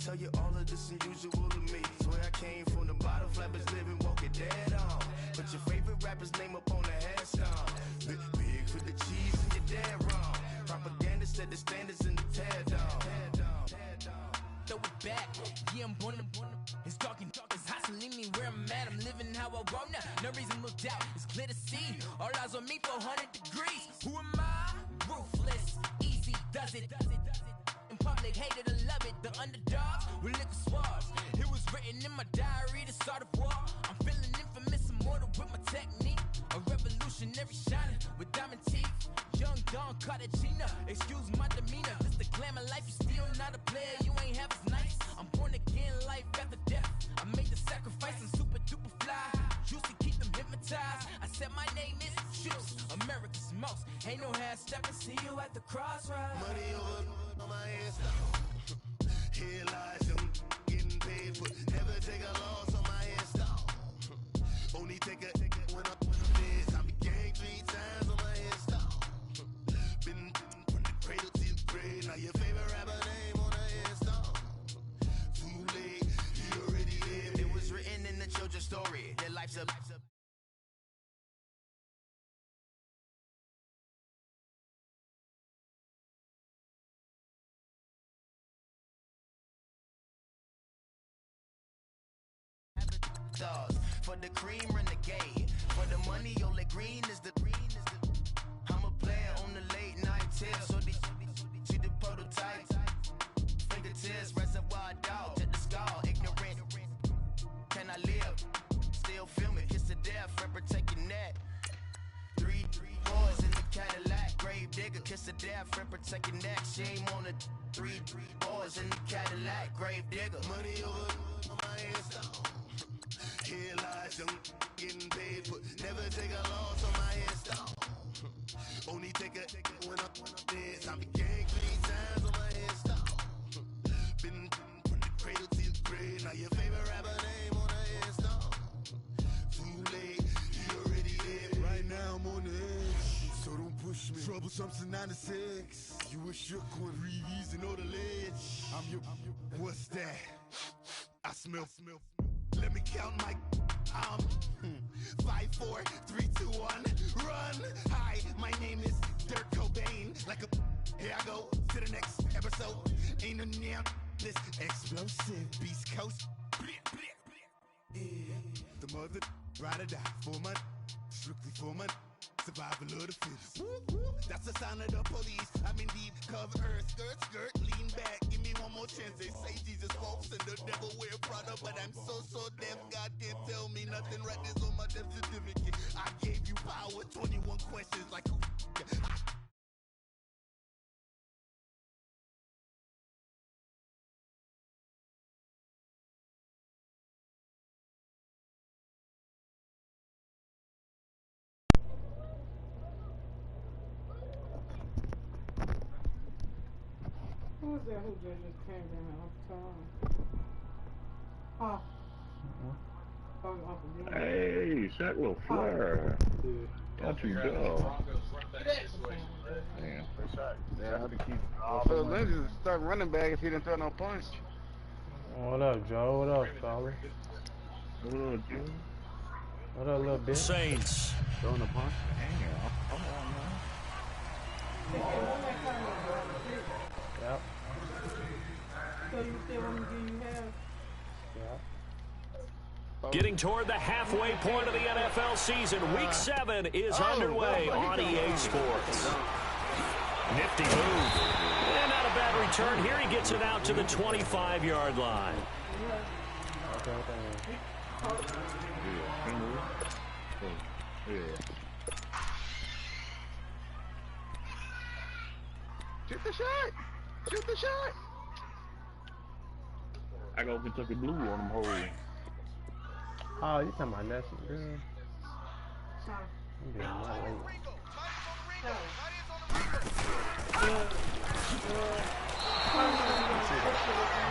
tell you all of this unusual to me. Swear I came from the bottom, flappers living, walking dead on. Put your favorite rapper's name up on the headstone. Big for the cheese and you're dead wrong. Propaganda set the standards in the tear down. Throw it back, yeah, I'm born. It's dark, it's hot, so leave me where I'm at. I'm living how I want now. No reason to look out, it's clear to see. All eyes on me, 400 degrees. Who am I? Ruthless, easy, does it. In public, hated or love it. The underdogs with liquor swabs. It was written in my diary to start a war. I'm feeling infamous, immortal with my technique. A revolutionary shining with diamond teeth. Young Don Cartagena, excuse my demeanor. This the glamour life, you still not a player. You ain't half as nice. I'm born again, life after death. I made the sacrifice, I'm super duper fly. Juicy, keep them hypnotized. I said my name is Juice, America's most. Ain't no half step, I see you at the crossroads. Money over on my ass down. Here lies them getting paid for. Never take a loss on my ass down. Only take a when I'm this. I be gang 3 times on my ass down. Been from the cradle to the grave. Now your favorite rapper name on the ass down. Too late, you already lived. It was written in the children's story. Their life's a for the cream renegade. For the money, only green is the I'm a player on the late night tier. So they see the prototype. Fingertips, reservoir dog to the skull. Ignorant. Can I live? Still film it. Kiss the death, ripper take your neck. 3 boys in the Cadillac. Grave digger, kiss the death, ripper take your neck. Shame on the 3 boys in the Cadillac. Grave digger. Money over on my ass down. Here lies young, getting paid for. Never take a loss on my ass down. Only take a when I'm this. I be gang 3 times on my ass down. Been from the cradle to the grave. Now your favorite rapper name on the ass down. Too late, you already there. Right now I'm on the edge, so don't push me. Troublesome to 96. You a shook one, Reeves and all the ledge. I'm your, what's that? I smell. Let me count my 5, 4, 3, 2, 1, run. Hi, my name is Dirk Cobain. Like a here I go to the next episode. Ain't no damn this explosive Beast Coast. Yeah. The mother ride or die for my strictly for my survival of the fittest. That's the sign of the police. I'm in deep cover earth, skirt, lean back. Give me one more chance. They say Jesus walks and the devil wear Prada, but I'm so deaf. God can't tell me nothing. Right this on my death certificate. I gave you power. 21 questions like who? Who was that who just came in off time? Oh. Hey, shaclaflare. Got you go. Man. Yeah, I had to keep. Phil Lindsay start running back if he didn't throw no punch. What up, Joe? What up, fella? What up, Joe? What up, little bitch? Saints. Throwing a punch? Come on, man. Yep. So you still want to give you half? Yep. Getting toward the halfway point of the NFL season. Week 7 is underway on EA Sports. Nifty move. And not a bad return. Here he gets it out to the 25-yard line. Shoot the shot! Shoot the shot! I go Kentucky Blue on them hoes. Oh, you talking about that shit, girl? I'm getting my late.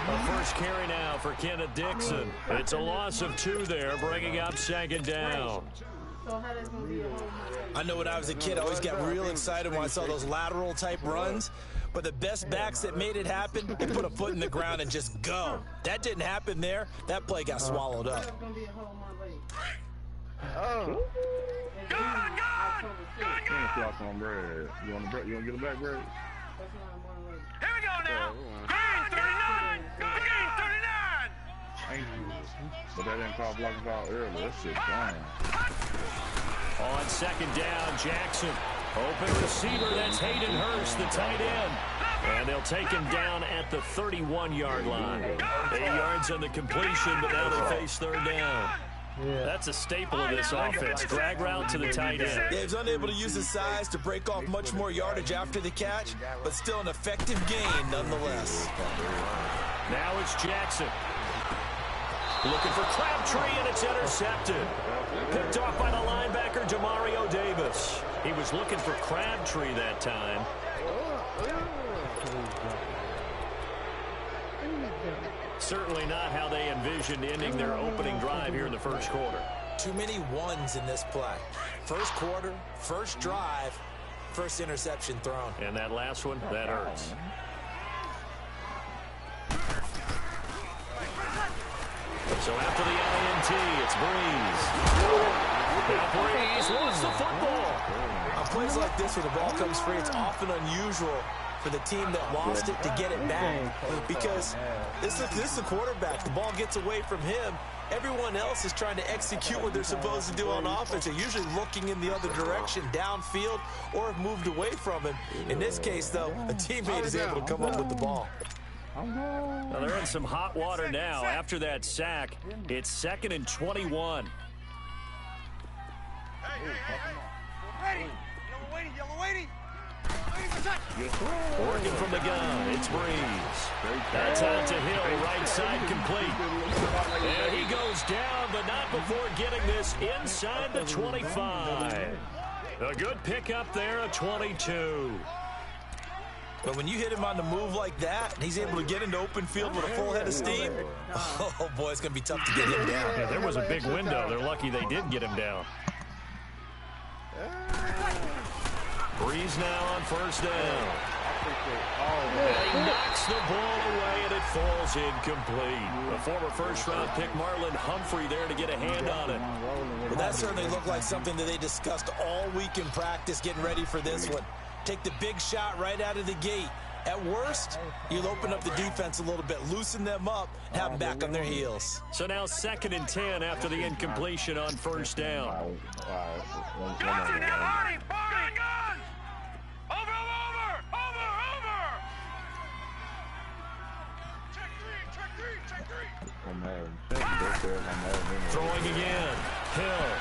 The first carry now for Kenneth Dixon. It's a loss of 2 there, bringing up 2nd down. So how that's gonna be a whole month? I know when I was a kid, I always got real excited when I saw those lateral type runs. But the best backs that made it happen, they put a foot in the ground and just go. That didn't happen there. That play got swallowed up. That's gonna be a whole month late. Oh. Floss on bread. You want to get a back bread? That's why I'm one late. Here we go now. Green 39. Green 39. Thank you. But that didn't call blocking foul earlier. That shit gone. On second down, Jackson. Open receiver, that's Hayden Hurst, the tight end. And they'll take him down at the 31-yard line. 8 yards on the completion, but now they face third down. Yeah. That's a staple of this offense. Drag route to the tight end. Yeah, he's unable to use his size to break off much more yardage after the catch, but still an effective gain nonetheless. Now it's Jackson. Looking for Crabtree, and it's intercepted. Picked off by the linebacker, Demario Davis. He was looking for Crabtree that time. Certainly not how they envisioned ending their opening drive here in the first quarter. Too many ones in this play. First quarter, first drive, first interception thrown. And that last one, that hurts. So after the INT, it's Breeze. Now Breeze wants the football. On plays like this where the ball comes free, it's often unusual for the team that lost it to get it back. Because this is the quarterback. The ball gets away from him. Everyone else is trying to execute what they're supposed to do on offense. They're usually looking in the other direction, downfield, or have moved away from him. In this case, though, a teammate is able to come up with the ball. Well, they're in some hot water now. After that sack, it's 2nd and 21. Ready. Yellow waiting. Yellow waiting. Working from the gun, it's Breeze. That's out to Hill, right side complete. And he goes down, but not before getting this inside the 25. A good pickup there, a 22. But when you hit him on the move like that, and he's able to get into open field with a full head of steam, oh boy, it's going to be tough to get him down. Yeah, there was a big window. They're lucky they did get him down. Breeze now on first down. And he knocks the ball away, and it falls incomplete. A former first-round pick, Marlon Humphrey, there to get a hand on it. Well, that certainly looked like something that they discussed all week in practice, getting ready for this one. Take the big shot right out of the gate. At worst, you'll open up the defense a little bit, loosen them up, and have them back on their heels. So now 2nd and 10 after the incompletion on first down. Johnson, now Hardy. Gun. Over. Check three. Throwing again. Hill.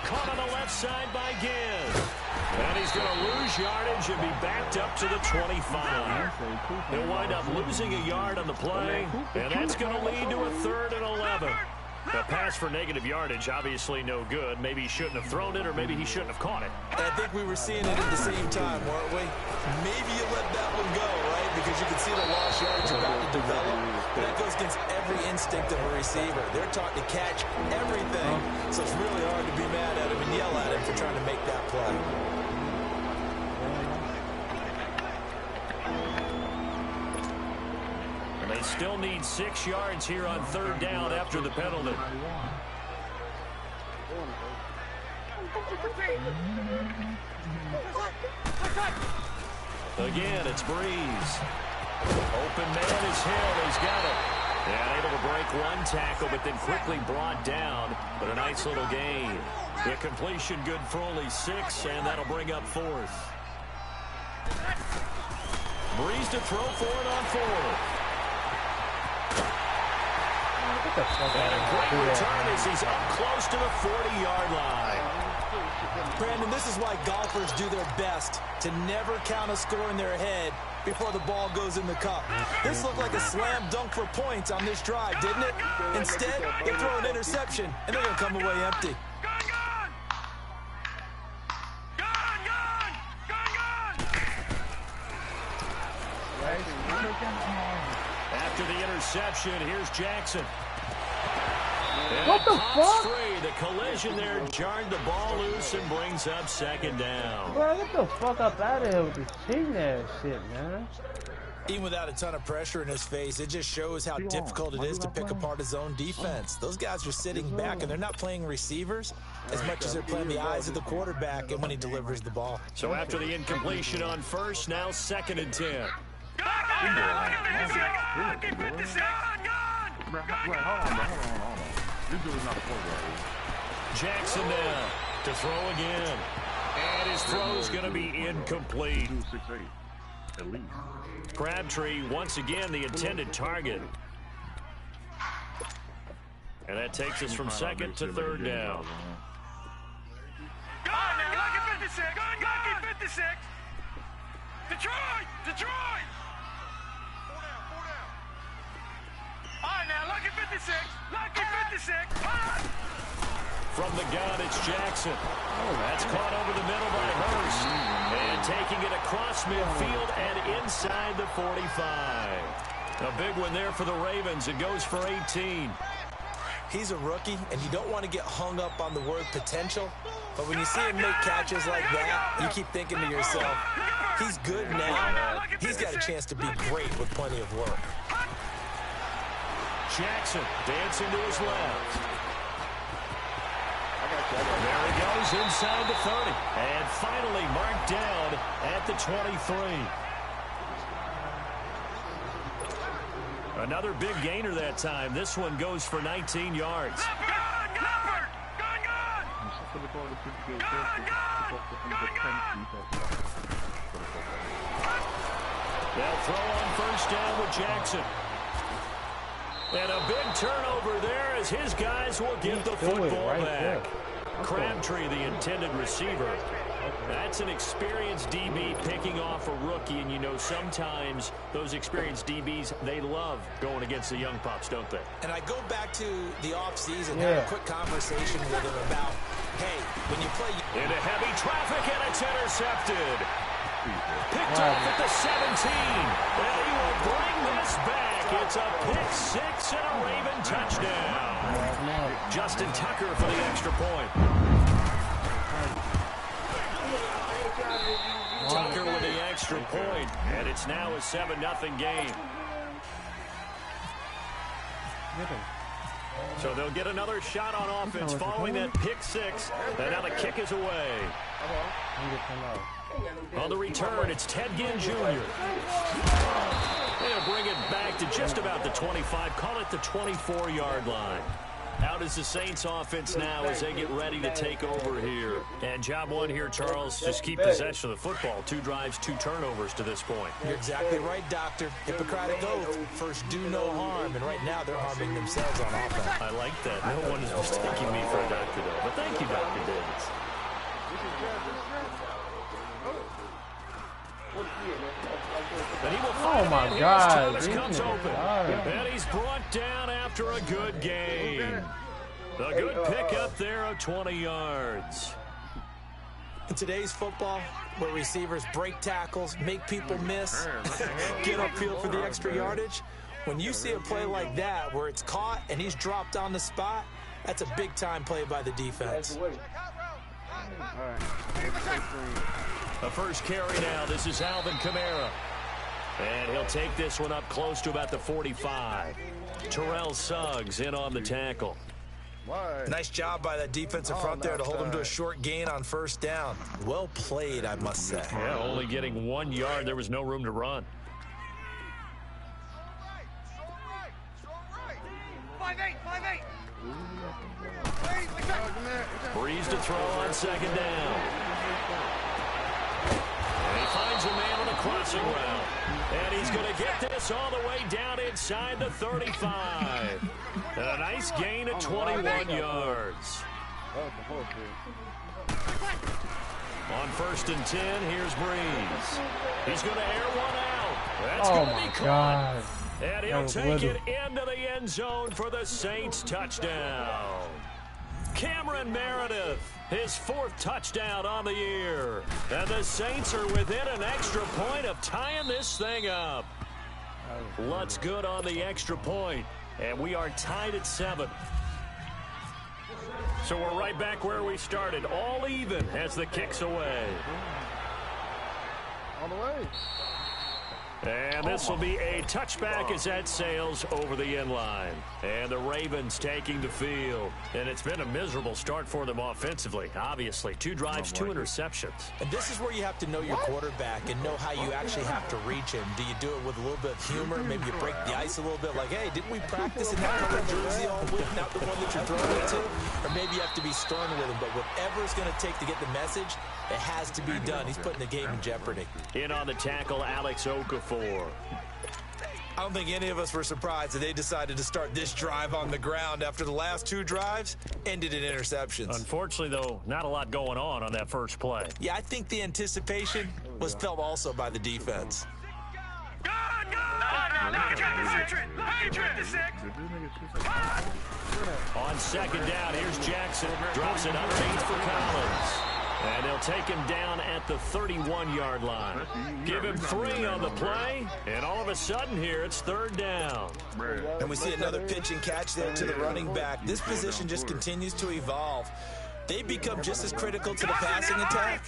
Caught on the left side by Ginn. And he's going to lose yardage and be backed up to the 25. He'll wind up losing a yard on the play, and that's going to lead to a 3rd and 11. A pass for negative yardage, obviously no good. Maybe he shouldn't have thrown it, or maybe he shouldn't have caught it. And I think we were seeing it at the same time, weren't we? Maybe you let that one go, right? Because you can see the lost yards about to develop. But that goes against every instinct of a receiver. They're taught to catch everything. So it's really hard to be mad at him and yell at him for trying to make that play. And they still need 6 yards here on 3rd down after the penalty. Again, it's Breeze. Open man is Hill. He's got it. And able to break one tackle, but then quickly brought down. But a nice little gain. The completion good for only 6, and that'll bring up 4th. Breeze to throw for it on 4th. And a great return as he's up close to the 40-yard line. Brandon, this is why golfers do their best to never count a score in their head before the ball goes in the cup. This looked like a slam dunk for points on this drive, didn't it? Instead, they throw an interception, and they're going to come away empty. After the interception, here's Jackson. What the fuck? Free. The collision there jarred the ball loose and brings up second down. Bro, get the fuck up out of here with this cheating ass shit, man. Even without a ton of pressure in his face, it just shows how difficult it is to pick apart his own defense. Those guys are sitting back, and they're not playing receivers as much as they're playing the eyes of the quarterback and when he delivers the ball. So after the incompletion on first, now 2nd and 10. Hold on. This dude is not a quarterback. Jackson now to throw again. And his throw's going to be incomplete. 6'8", at least. Crabtree, once again, the intended target. And that takes us from 2nd to 3rd down. Lucky 56! Lucky 56! Detroit! Detroit! 4 down. All right, now, Lucky 56! Lucky 56! From the gun, it's Jackson. That's caught over the middle by Hurst. And taking it across midfield and inside the 45. A big one there for the Ravens. It goes for 18. He's a rookie, and you don't want to get hung up on the word potential. But when you see him make catches like that, you keep thinking to yourself, he's good now. He's got a chance to be great with plenty of work. Jackson dancing to his left. There he goes inside the 30. And finally marked down at the 23. Another big gainer that time. This one goes for 19 yards. They'll throw on first down with Jackson. And a big turnover there as his guys will get the football back. Crabtree, the intended receiver. That's an experienced DB picking off a rookie, and you know sometimes those experienced DBs, they love going against the young pups, don't they? And I go back to the offseason, had a quick conversation with him about, hey, when you play... Into heavy traffic, and it's intercepted. Picked off at the 17. And he will bring this back. It's a pick six and a Raven touchdown. Justin Tucker for the extra point. Tucker with the extra point, and it's now a 7-0 game. So they'll get another shot on offense following that pick six, and now the kick is away. On the return, it's Ted Ginn Jr. They'll bring it back to just about the 25, call it the 24-yard line. How does the Saints offense now as they get ready to take over here? And job one here, Charles, just keep possession of the football. 2 drives, 2 turnovers to this point. You're exactly right, Doctor. Hippocratic oath. First, do no harm. And right now, they're harming themselves on offense. I like that. No one is mistaking me for a doctor, though. But thank you, Dr. Davis. And he will find my God. Thomas comes open. And he's brought down after a good game. A good pickup there of 20 yards. In today's football, where receivers break tackles, make people miss, get upfield for the extra yardage, when you see a play like that where it's caught and he's dropped on the spot, that's a big-time play by the defense. The first carry now. This is Alvin Kamara. And he'll take this one up close to about the 45. Terrell Suggs in on the tackle. Nice job by that defensive front there to hold him to a short gain on first down. Well played, I must say. Yeah, only getting 1 yard. There was no room to run. 5'8". Breeze to throw on second down. And he finds a man on a crossing route. And he's going to get this all the way down inside the 35. And a nice gain of 21 yards. On first and 10, here's Breeze. He's going to air one out. That's going to be caught. And he'll take it into the end zone for the Saints touchdown. Cameron Meredith, his 4th touchdown on the year. And the Saints are within an extra point of tying this thing up. Lutz good on the extra point. And we are tied at 7. So we're right back where we started, all even as the kick's away. On the way. And this will be a touchback as that sails over the end line. And the Ravens taking the field. And it's been a miserable start for them offensively, obviously. 2 drives, 2 interceptions. And this is where you have to know your quarterback and know how you actually have to reach him. Do you do it with a little bit of humor? Maybe you break the ice a little bit like, hey, didn't we practice in that color jersey all week, not the one that you're throwing it to? Or maybe you have to be stern with him. But whatever it's going to take to get the message, it has to be done. He's putting the game in jeopardy. In on the tackle, Alex Okafor. I don't think any of us were surprised that they decided to start this drive on the ground after the last 2 drives ended in interceptions. Unfortunately, though, not a lot going on that first play. Yeah, I think the anticipation was felt also by the defense. On second down, here's Jackson. Drops it underneath for Collins. And they'll take him down at the 31-yard line. Give him 3 on the play, and all of a sudden here, it's 3rd down. And we see another pitch and catch there to the running back. This position just continues to evolve. They become just as critical to the passing attack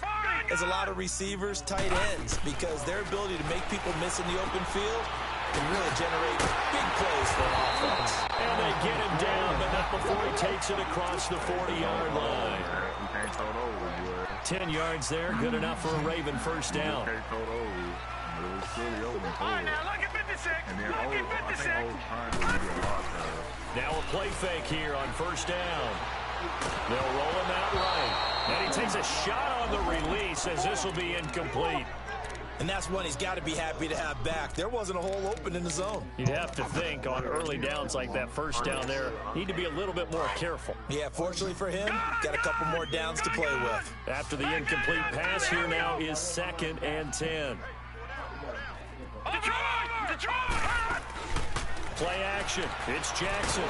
as a lot of receivers, tight ends, because their ability to make people miss in the open field can really generate big plays for an offense. And they get him down, but not before he takes it across the 40-yard line. 10 yards there, good enough for a Raven first down. Now a play fake here on first down. They'll roll him out right. And he takes a shot on the release as this will be incomplete. And that's one he's got to be happy to have back. There wasn't a hole open in the zone. You'd have to think on early downs like that first down there, need to be a little bit more careful. Yeah, fortunately for him, got a couple more downs to play with. After the incomplete pass, here now is 2nd and 10. Play action. It's Jackson.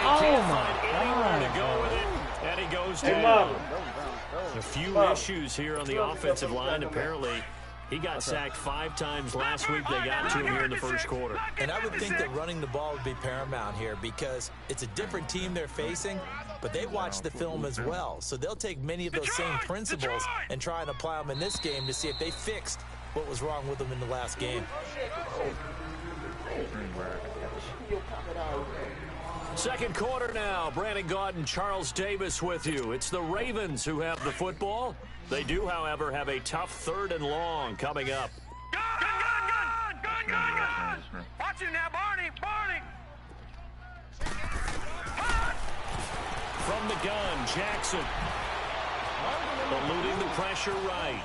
Oh, my Anywhere God. to go with it, and he goes down. A few issues here on the offensive line. Apparently, he got sacked 5 times last week. They got to him here in the first quarter. And I would think that running the ball would be paramount here because it's a different team they're facing, but they watch the film as well. So they'll take many of those same principles and try and apply them in this game to see if they fixed what was wrong with them in the last game. Second quarter now. Brandon Gaunt and Charles Davis with you. It's the Ravens who have the football. They do, however, have a tough 3rd and long coming up. Gun! Watch him now, Barney! From the gun, Jackson. Eluding the pressure right.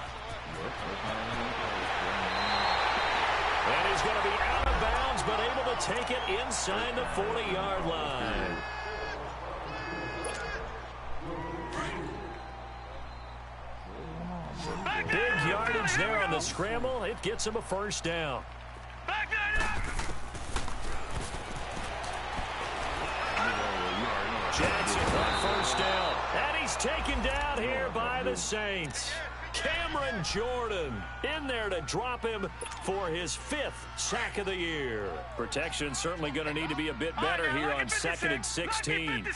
And he's going to be out of bounds, but able to take it inside the 40-yard line. Big yardage there on the scramble. It gets him a first down. Jackson on first down. And he's taken down here by the Saints. Cameron Jordan in there to drop him for his 5th sack of the year. Protection certainly going to need to be a bit better here on 2nd and 16.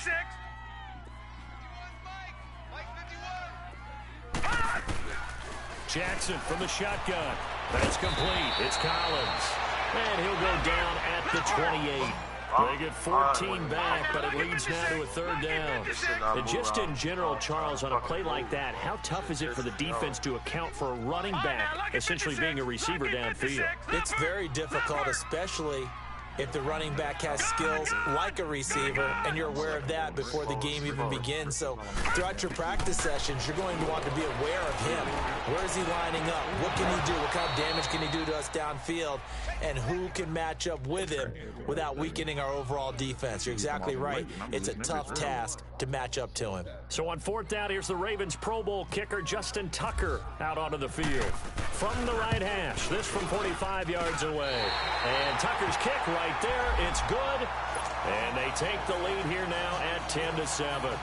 Jackson from the shotgun. That's complete. It's Collins. And he'll go down at the 28. They get 14 back, but it leads now to a 3rd down. And just in general, Charles, on a play like that, how tough is it for the defense to account for a running back essentially being a receiver downfield? It's very difficult, especially if the running back has skills like a receiver, and you're aware of that before the game even begins. So throughout your practice sessions, you're going to want to be aware of him. Where is he lining up? What can he do? What kind of damage can he do to us downfield? And who can match up with him without weakening our overall defense? You're exactly right. It's a tough task to match up to him. So on 4th down, here's the Ravens Pro Bowl kicker Justin Tucker out onto the field. From the right hash, this from 45 yards away. And Tucker's kick right there, it's good. And they take the lead here now at 10-7.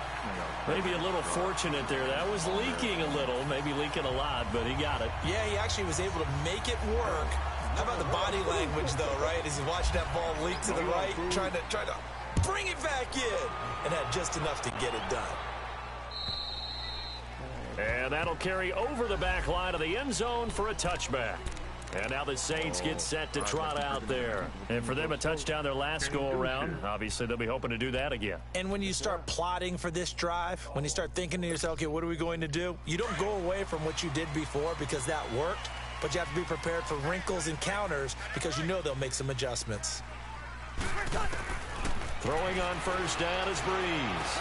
Maybe a little fortunate there. That was leaking a little, maybe leaking a lot, but he got it. Yeah, he actually was able to make it work. How about the body language, though, right? As he's watching that ball leak to the right, trying to bring it back in, and had just enough to get it done. And that'll carry over the back line of the end zone for a touchback. And now the Saints get set to trot out there. And for them, a touchdown their last go-around. Obviously, they'll be hoping to do that again. And when you start plotting for this drive, when you start thinking to yourself, okay, what are we going to do? You don't go away from what you did before because that worked, but you have to be prepared for wrinkles and counters because you know they'll make some adjustments. Throwing on first down is Breeze.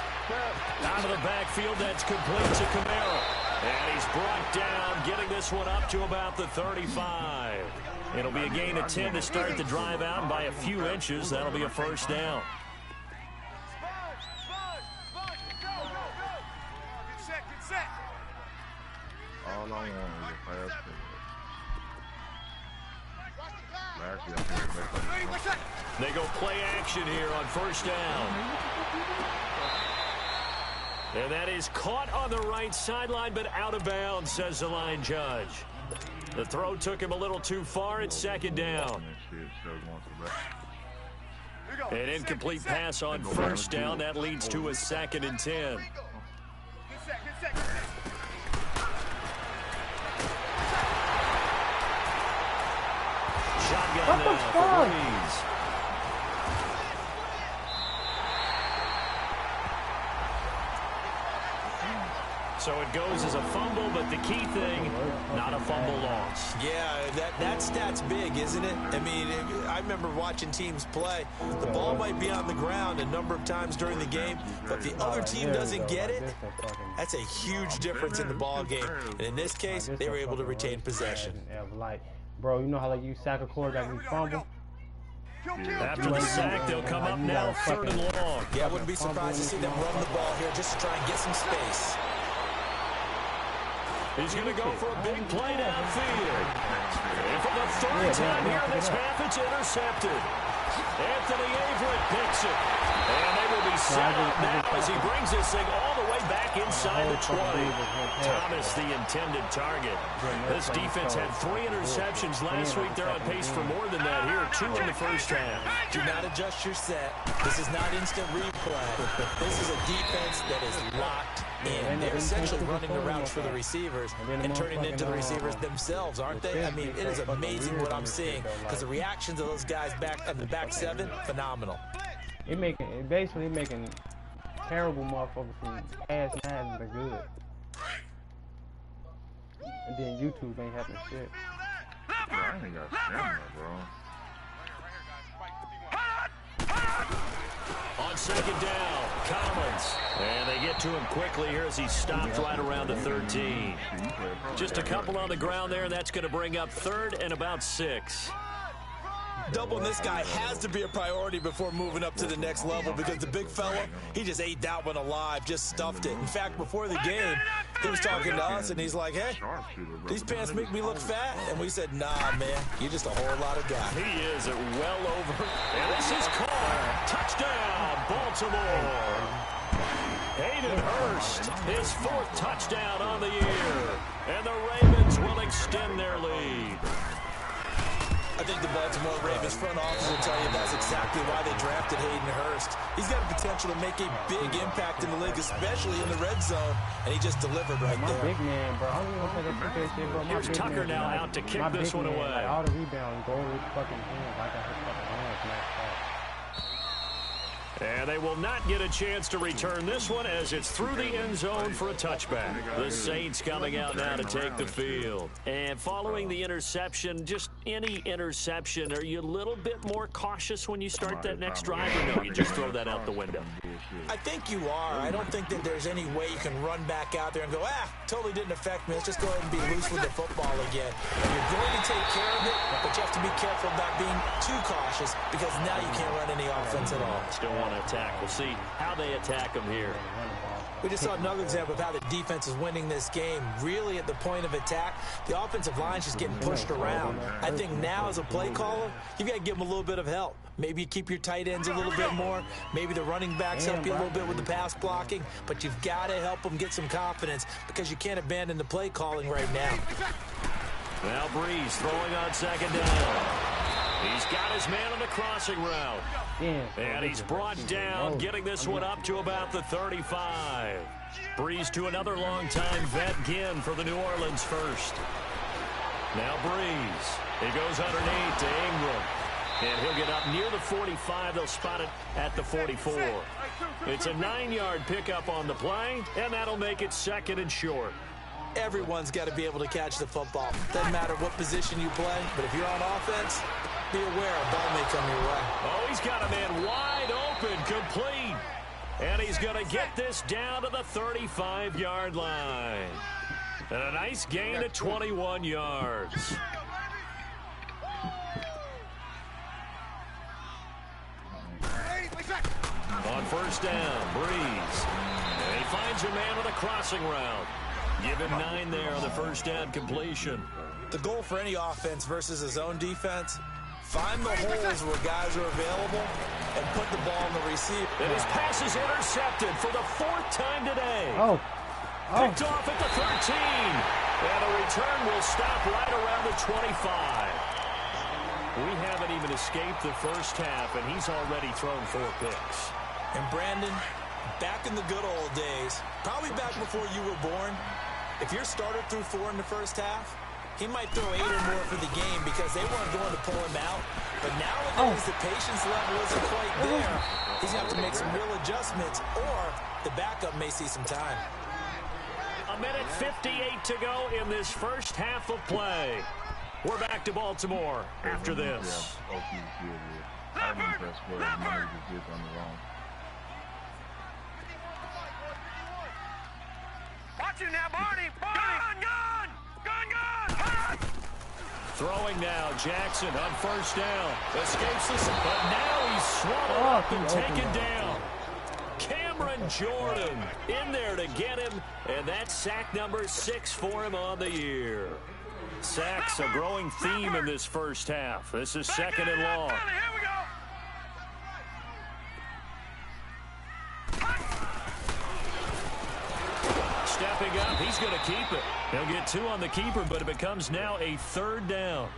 Out of the backfield, that's complete to Kamara. And he's brought down, getting this one up to about the 35. It'll be a gain of 10 to start the drive out, and by a few inches, that'll be a first down. Get set. All I want is a fast forward. They go play action here on first down. And that is caught on the right sideline, but out of bounds, says the line judge. The throw took him a little too far. It's second down. An incomplete pass on first down. That leads to a 2nd and 10. Shotgun now for Breeze. So it goes as a fumble, but the key thing, not a fumble loss. Yeah, that stat's big, isn't it? I mean, I remember watching teams play. The ball might be on the ground a number of times during the game, but if the other team doesn't get it, that's a huge difference in the ball game. And in this case, they were able to retain possession. Bro, you know how like you sack a quarterback and you fumble? After the sack, they'll come up now 3rd and long. Yeah, I wouldn't be surprised to see them run the ball here just to try and get some space. He's going to go for a big play downfield. And for the 3rd time here in this half, it's intercepted. Anthony Averett picks it. And they will be set up now as he brings this thing all the way back inside the 20. Thomas, the intended target. This defense had 3 interceptions last week. They're on pace for more than that here. 2 in the first half. Do not adjust your set. This is not instant replay. This is a defense that is locked in. They're essentially running the routes for the receivers and turning it into the receivers themselves, aren't they? I mean, it is amazing what I'm seeing because the reactions of those guys back in the back 7, phenomenal. It basically making terrible motherfuckers from ass nines are good. And then YouTube ain't having shit. I ain't got stamina, bro. On second down, Collins. And they get to him quickly here as he stopped right around the 13. Just a couple on the ground there, and that's going to bring up 3rd and about 6. Doubling this guy has to be a priority before moving up to the next level because the big fella, he just ate that one alive, just stuffed it. In fact, before the game, he was talking to us, and he's like, hey, these pants make me look fat. And we said, nah, man, you're just a whole lot of guy. He is well over. And this is caught. Touchdown, Baltimore. Hayden Hurst, his 4th touchdown on the year. And the Ravens will extend their lead. I think the Baltimore Ravens front office will tell you that's exactly why they drafted Hayden Hurst. He's got the potential to make a big impact in the league, especially in the red zone, and he just delivered right there. Big man, bro. I don't even know if I can shit, bro. Here's Tucker now out to kick this one away. Like, all the rebounds go with fucking hands. I got his fucking hands maxed out. And they will not get a chance to return this one as it's through the end zone for a touchback. The Saints coming out now to take the field. And following the interception, just any interception, are you a little bit more cautious when you start that next drive, or no, you just throw that out the window? I think you are. I don't think that there's any way you can run back out there and go, totally didn't affect me. Let's just go ahead and be loose with the football again. You're going to take care of it, but you have to be careful about being too cautious because now you can't run any offense at all. Still want to attack. We'll see how they attack them here. We just saw another example of how the defense is winning this game. Really at the point of attack, the offensive line's just getting pushed around. I think now as a play caller, you've got to give them a little bit of help. Maybe you keep your tight ends a little bit more. Maybe the running backs help you a little bit with the pass blocking. But you've got to help them get some confidence because you can't abandon the play calling right now. Now Breeze throwing on second down. He's got his man on the crossing route. And he's brought down, getting this one up to about the 35. Breeze to another long-time vet, Ginn, for the New Orleans first. Now Breeze. He goes underneath to Ingram. And he'll get up near the 45. They'll spot it at the 44. It's a 9-yard pickup on the play, and that'll make it 2nd and short. Everyone's got to be able to catch the football. Doesn't matter what position you play, but if you're on offense, be aware a ball may come your way. Oh, he's got a man wide open, complete. And he's going to get this down to the 35-yard line. And a nice gain of 21 yards. On first down, Breeze. And he finds a man with a crossing route. Give him 9 there on the first down completion. The goal for any offense versus his own defense, find the holes where guys are available and put the ball in the receiver. And his pass is intercepted for the 4th time today. Picked off at the 13. And a return will stop right around the 25. We haven't even escaped the first half, and he's already thrown 4 picks. And Brandon, back in the good old days, probably back before you were born, if your starter threw 4 in the first half, he might throw 8 or more for the game because they weren't going to pull him out. But nowadays, the patience level isn't quite there. He's going to have to make some real adjustments, or the backup may see some time. A minute 58 to go in this first half of play. We're back to Baltimore after this. Watch it now, Barney! Gun! Throwing now, Jackson on first down. Escapes this, but now he's swallowed up and taken down. Cameron Jordan in there to get him, and that's sack number 6 for him on the year. Sacks a growing theme in this first half. This is 2nd and long. Here we go! Stepping up, he's going to keep it. He'll get 2 on the keeper, but it becomes now a 3rd down.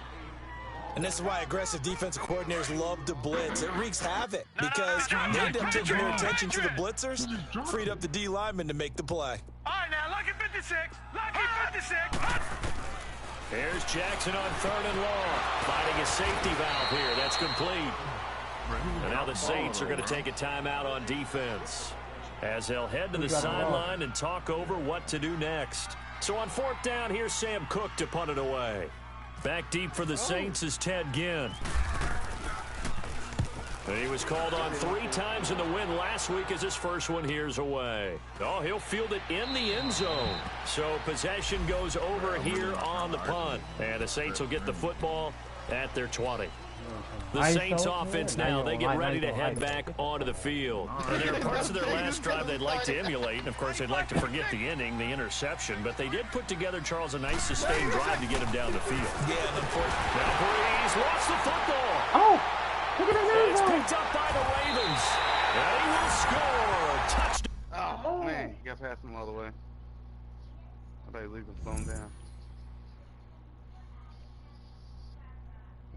And this is why aggressive defensive coordinators love to blitz. It wreaks havoc because they end up taking their attention to the blitzers, freed up the D lineman to make the play. All right, now, lucky 56. Lucky 56. Here's Jackson on 3rd and long. Finding a safety valve here. That's complete. And now the Saints are going to take a timeout on defense as they'll head to the sideline and talk over what to do next. So on 4th down, here's Sam Cook to punt it away. Back deep for the Saints is Ted Ginn. And he was called on 3 times in the win last week as his first one here's away. Oh, he'll field it in the end zone. So possession goes over here on the punt. And the Saints will get the football at their 20. The Saints offense now, they get ready to head back onto the field. And there are parts of their last drive they'd like to emulate. And, of course, they'd like to forget the ending, the interception. But they did put together, Charles, a nice sustained drive to get him down the field. Yeah, now Breeze lost the football. Look at that. It's picked up by the Ravens. And he will score. Touchdown. Oh, man. You got past him all the way. I thought he leave the phone down.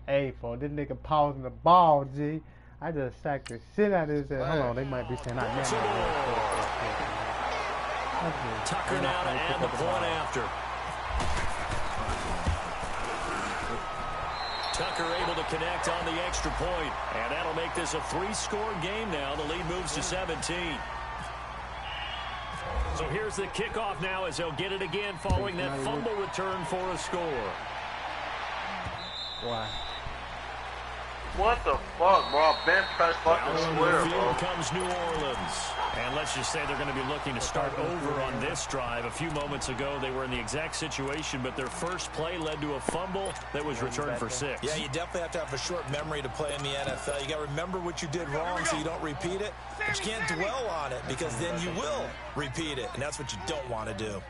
Hey, for this nigga pausing the ball, G. I just sacked the shit out of his head. Hold on, they might be saying I never. Tucker now to add the point after. Tucker able to connect on the extra point, and that'll make this a 3-score game now. The lead moves to 17. So here's the kickoff now as they'll get it again following that fumble return for a score. Why? What the fuck, bro? Bench press fucking square, bro. Field comes New Orleans. And let's just say they're going to be looking to start over on this drive. A few moments ago, they were in the exact situation, but their first play led to a fumble that was returned for 6. Yeah, you definitely have to have a short memory to play in the NFL. You got to remember what you did wrong so you don't repeat it. But you can't dwell on it because then you will repeat it, and that's what you don't want to do.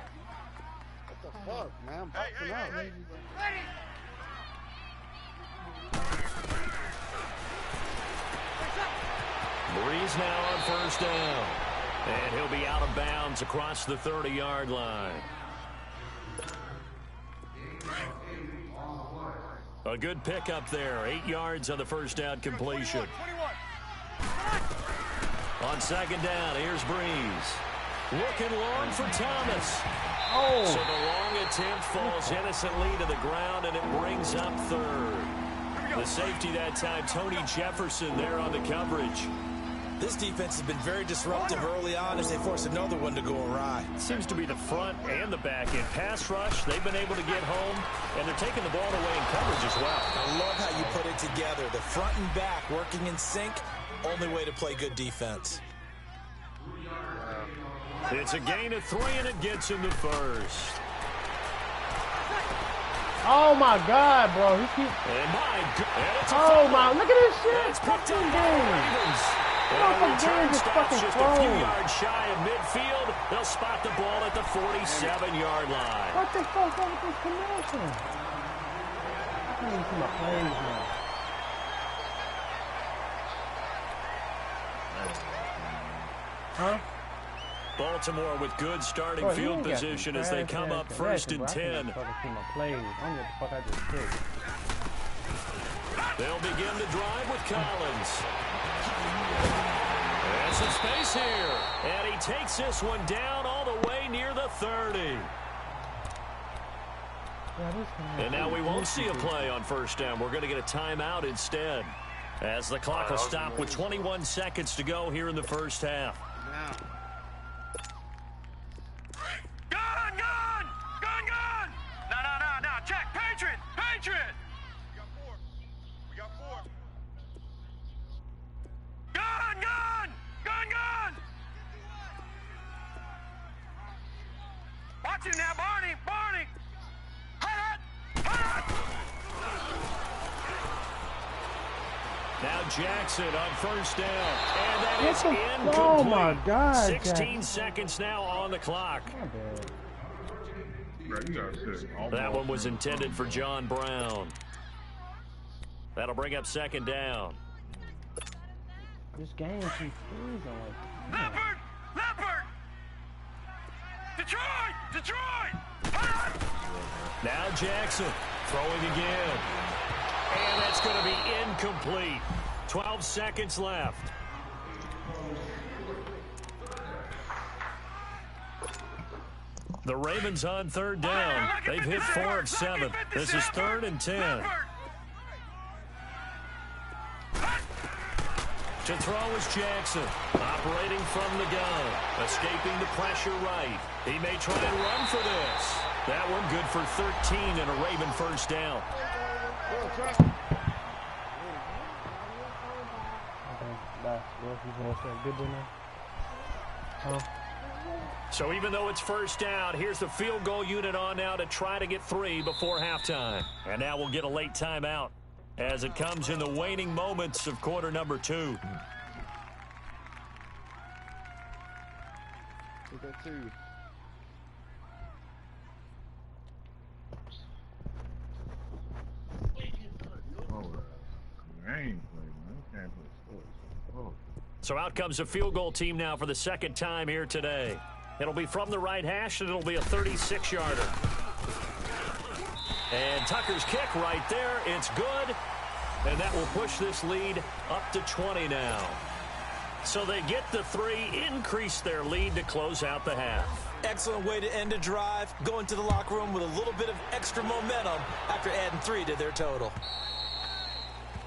What the fuck, man? I'm busting out. Breeze now on first down. And he'll be out of bounds across the 30-yard line. A good pickup there. 8 yards on the first down completion. 21. On second down, here's Breeze. Looking long for Thomas. Oh. So the long attempt falls innocently to the ground, and it brings up third. The safety that time, Tony Jefferson there on the coverage. This defense has been very disruptive early on as they force another one to go awry. Seems to be the front and the back end. Pass rush, they've been able to get home, and they're taking the ball away in coverage as well. I love how you put it together. The front and back working in sync, only way to play good defense. It's a gain of 3, and it gets him the first. Oh my God, bro! He keeps. And my God! Oh my! Look at this shit! It's picked up Fucking by the game. Ravens. Come on, And the fucking return game, just stops fucking just a few throw. yards shy of midfield. They'll spot the ball at the 47-yard line. What the fuck is with this connection? I can't even see my plays now. Huh? Baltimore with good starting Bro, field position as they come up first and 10. They'll begin the drive with Collins. There's some space here. And he takes this one down all the way near the 30. And now we won't see a play on first down. We're going to get a timeout instead, as the clock will stop with 21 seconds to go here in the first half. Gun! Gun! Gun! Gun! No. Check. Patriot! Patriot! We got 4. Gun! Gun! Gun! Gun! Watch him now, Barney! Barney! Hut! Now Jackson on first down. And that is incomplete. Oh my God. 16 Jackson. seconds now on the clock. That That one was intended for John Brown. That'll bring up second down. This game keeps freezing. Leopard! Leopard! Detroit! Hut! Now Jackson throwing again. And that's going to be incomplete. 12 seconds left. The Ravens on third down. They've hit 4 of 7. This is 3rd and 10. To throw is Jackson, operating from the gun, escaping the pressure right. He may try and run for this. That one good for 13 and a Raven first down. So even though it's first down, here's the field goal unit on now to try to get 3 before halftime. And now we'll get a late timeout as it comes in the waning moments of quarter number 2. We got 2. So out comes a field goal team now for the second time here today. It'll be from the right hash, and it'll be a 36-yarder. And Tucker's kick right there. It's good. And that will push this lead up to 20 now. So they get the 3, increase their lead to close out the half. Excellent way to end a drive. Go into the locker room with a little bit of extra momentum after adding 3 to their total.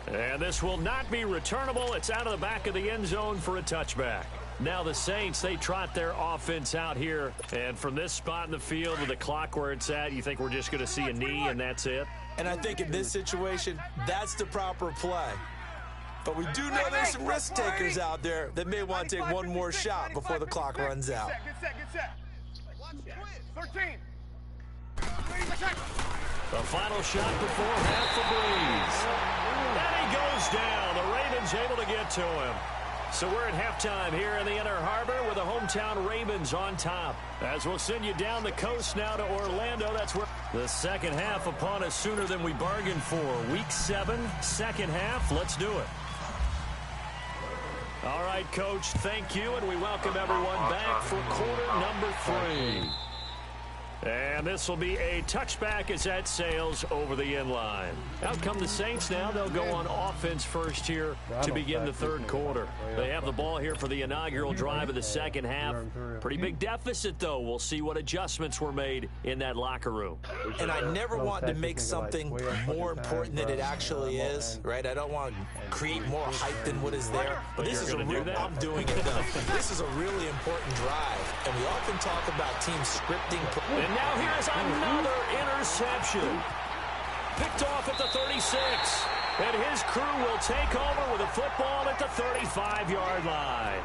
And this will not be returnable. It's out of the back of the end zone for a touchback. Now the Saints, they trot their offense out here. And from this spot in the field with the clock where it's at, you think we're just going to see a knee and that's it? And I think in this situation, that's the proper play. But we do know there's some risk takers out there that may want to take one more shot before the clock runs out. Get set. 13. The final shot before half for Breeze. And he goes down. The Ravens able to get to him. So we're at halftime here in the Inner Harbor with the hometown Ravens on top. As we'll send you down the coast now to Orlando. That's where the second half upon us sooner than we bargained for. Week 7, second half. Let's do it. All right, Coach, thank you, and we welcome everyone back for quarter number 3. And this will be a touchback as that sails over the end line. Out come the Saints now. They'll go on offense first here to begin the third quarter. They have the ball here for the inaugural drive of the second half. Pretty big deficit, though. We'll see what adjustments were made in that locker room. And I never want to make something more important than it actually is, right? I don't want to create more hype than what is there. But this is a real, I'm doing it, though. This is a really important drive. And we often talk about teams scripting. And now here's another interception. Picked off at the 36. And his crew will take over with a football at the 35-yard line.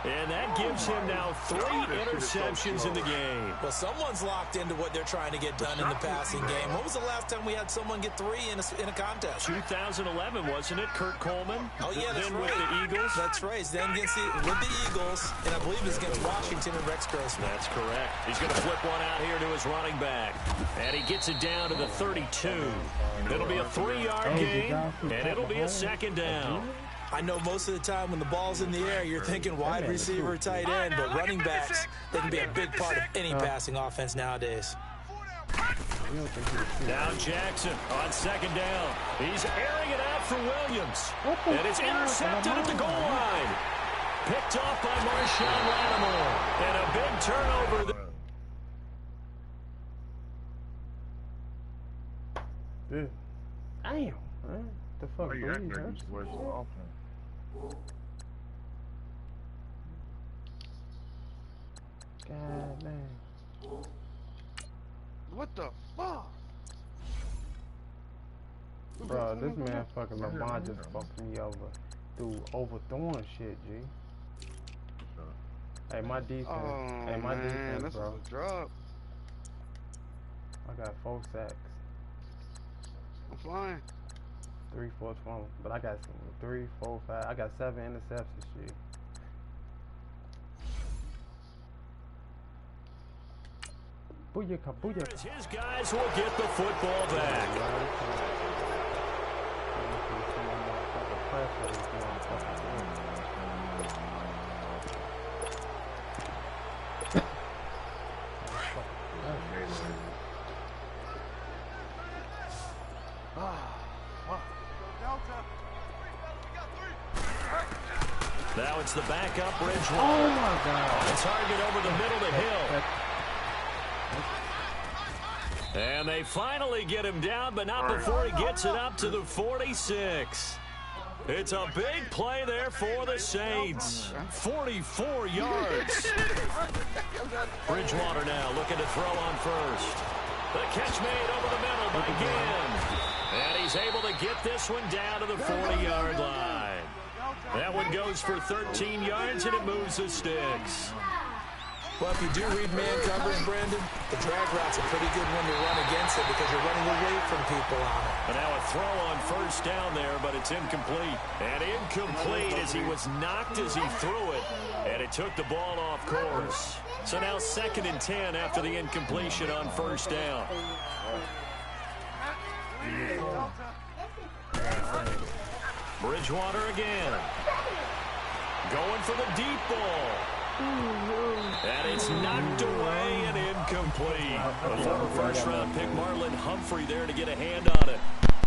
And that gives him now 3 interceptions in the game. Well, someone's locked into what they're trying to get done in the passing game. When was the last time we had someone get 3 in a contest? 2011, wasn't it? Kurt Coleman. Oh, yeah, that's then right. with the Eagles. That's right. Then against with the Eagles, and I believe it's against Washington and Rex Grossman. That's correct. He's going to flip one out here to his running back. And he gets it down to the 32. It'll be a 3-yard gain, and it'll be a second down. I know most of the time when the ball's in the air, you're thinking wide receiver, tight end, but running backs, they can be a big part of any passing offense nowadays. Now Jackson on second down. He's airing it out for Williams. And it's intercepted at the goal line. Picked off by Marshawn Lattimore. And a big turnover. Dude. Damn, man. The fuck are you acting like you switched off? God damn. What the fuck? Bro, this man fucking Lamar just fucked me over through overthrowing shit, G. Hey, my defense. Hey, my defense, this bro. is a drop. I got 4 sacks. I'm flying. 3, 4, 12. But I got 3, 4, 5. I got 7 interceptions, shit. Booyaka, booyaka. His guys will get the football back. Now it's the backup Bridgewater. Oh my God! On a target over the middle to Hill. And they finally get him down, but not before he gets it up to the 46. It's a big play there for the Saints. 44 yards. Bridgewater now looking to throw on first. The catch made over the middle by Ginn. And he's able to get this one down to the 40-yard line. That one goes for 13 yards, and it moves the sticks. Well, if you do read man coverage, Brandon, the drag route's a pretty good one to run against it because you're running away from people on it. And now a throw on first down there, but it's incomplete. And incomplete as he was knocked as he threw it, and it took the ball off course. So now 2nd and 10 after the incompletion on first down. Bridgewater again. Going for the deep ball. And it's knocked away and incomplete. A former first-round pick, Marlon Humphrey, there to get a hand on it.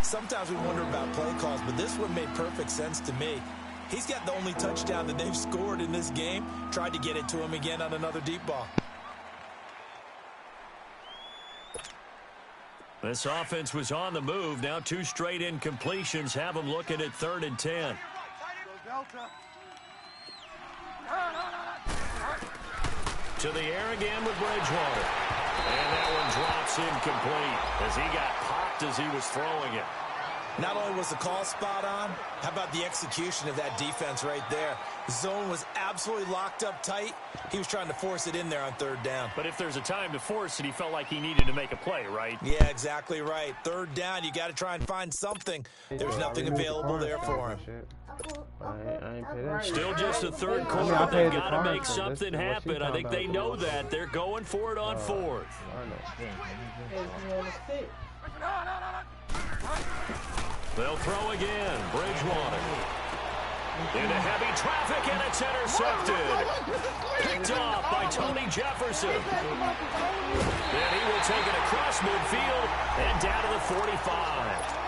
Sometimes we wonder about play calls, but this one made perfect sense to me. He's got the only touchdown that they've scored in this game. Tried to get it to him again on another deep ball. This offense was on the move. Now 2 straight incompletions have them looking at 3rd and 10. To the air again with Bridgewater. And that one drops incomplete as he got popped as he was throwing it. Not only was the call spot on, how about the execution of that defense right there? The zone was absolutely locked up tight. He was trying to force it in there on 3rd down. But if there's a time to force it, he felt like he needed to make a play, right? Yeah, exactly right. 3rd down, you got to try and find something. There's nothing available there for him. Still just the 3rd quarter. They've got to make something happen. I think they know that. They're going for it on 4th. They'll throw again. Bridgewater. Into heavy traffic, and it's intercepted. Picked off by Tony Jefferson. And he will take it across midfield and down to the 45.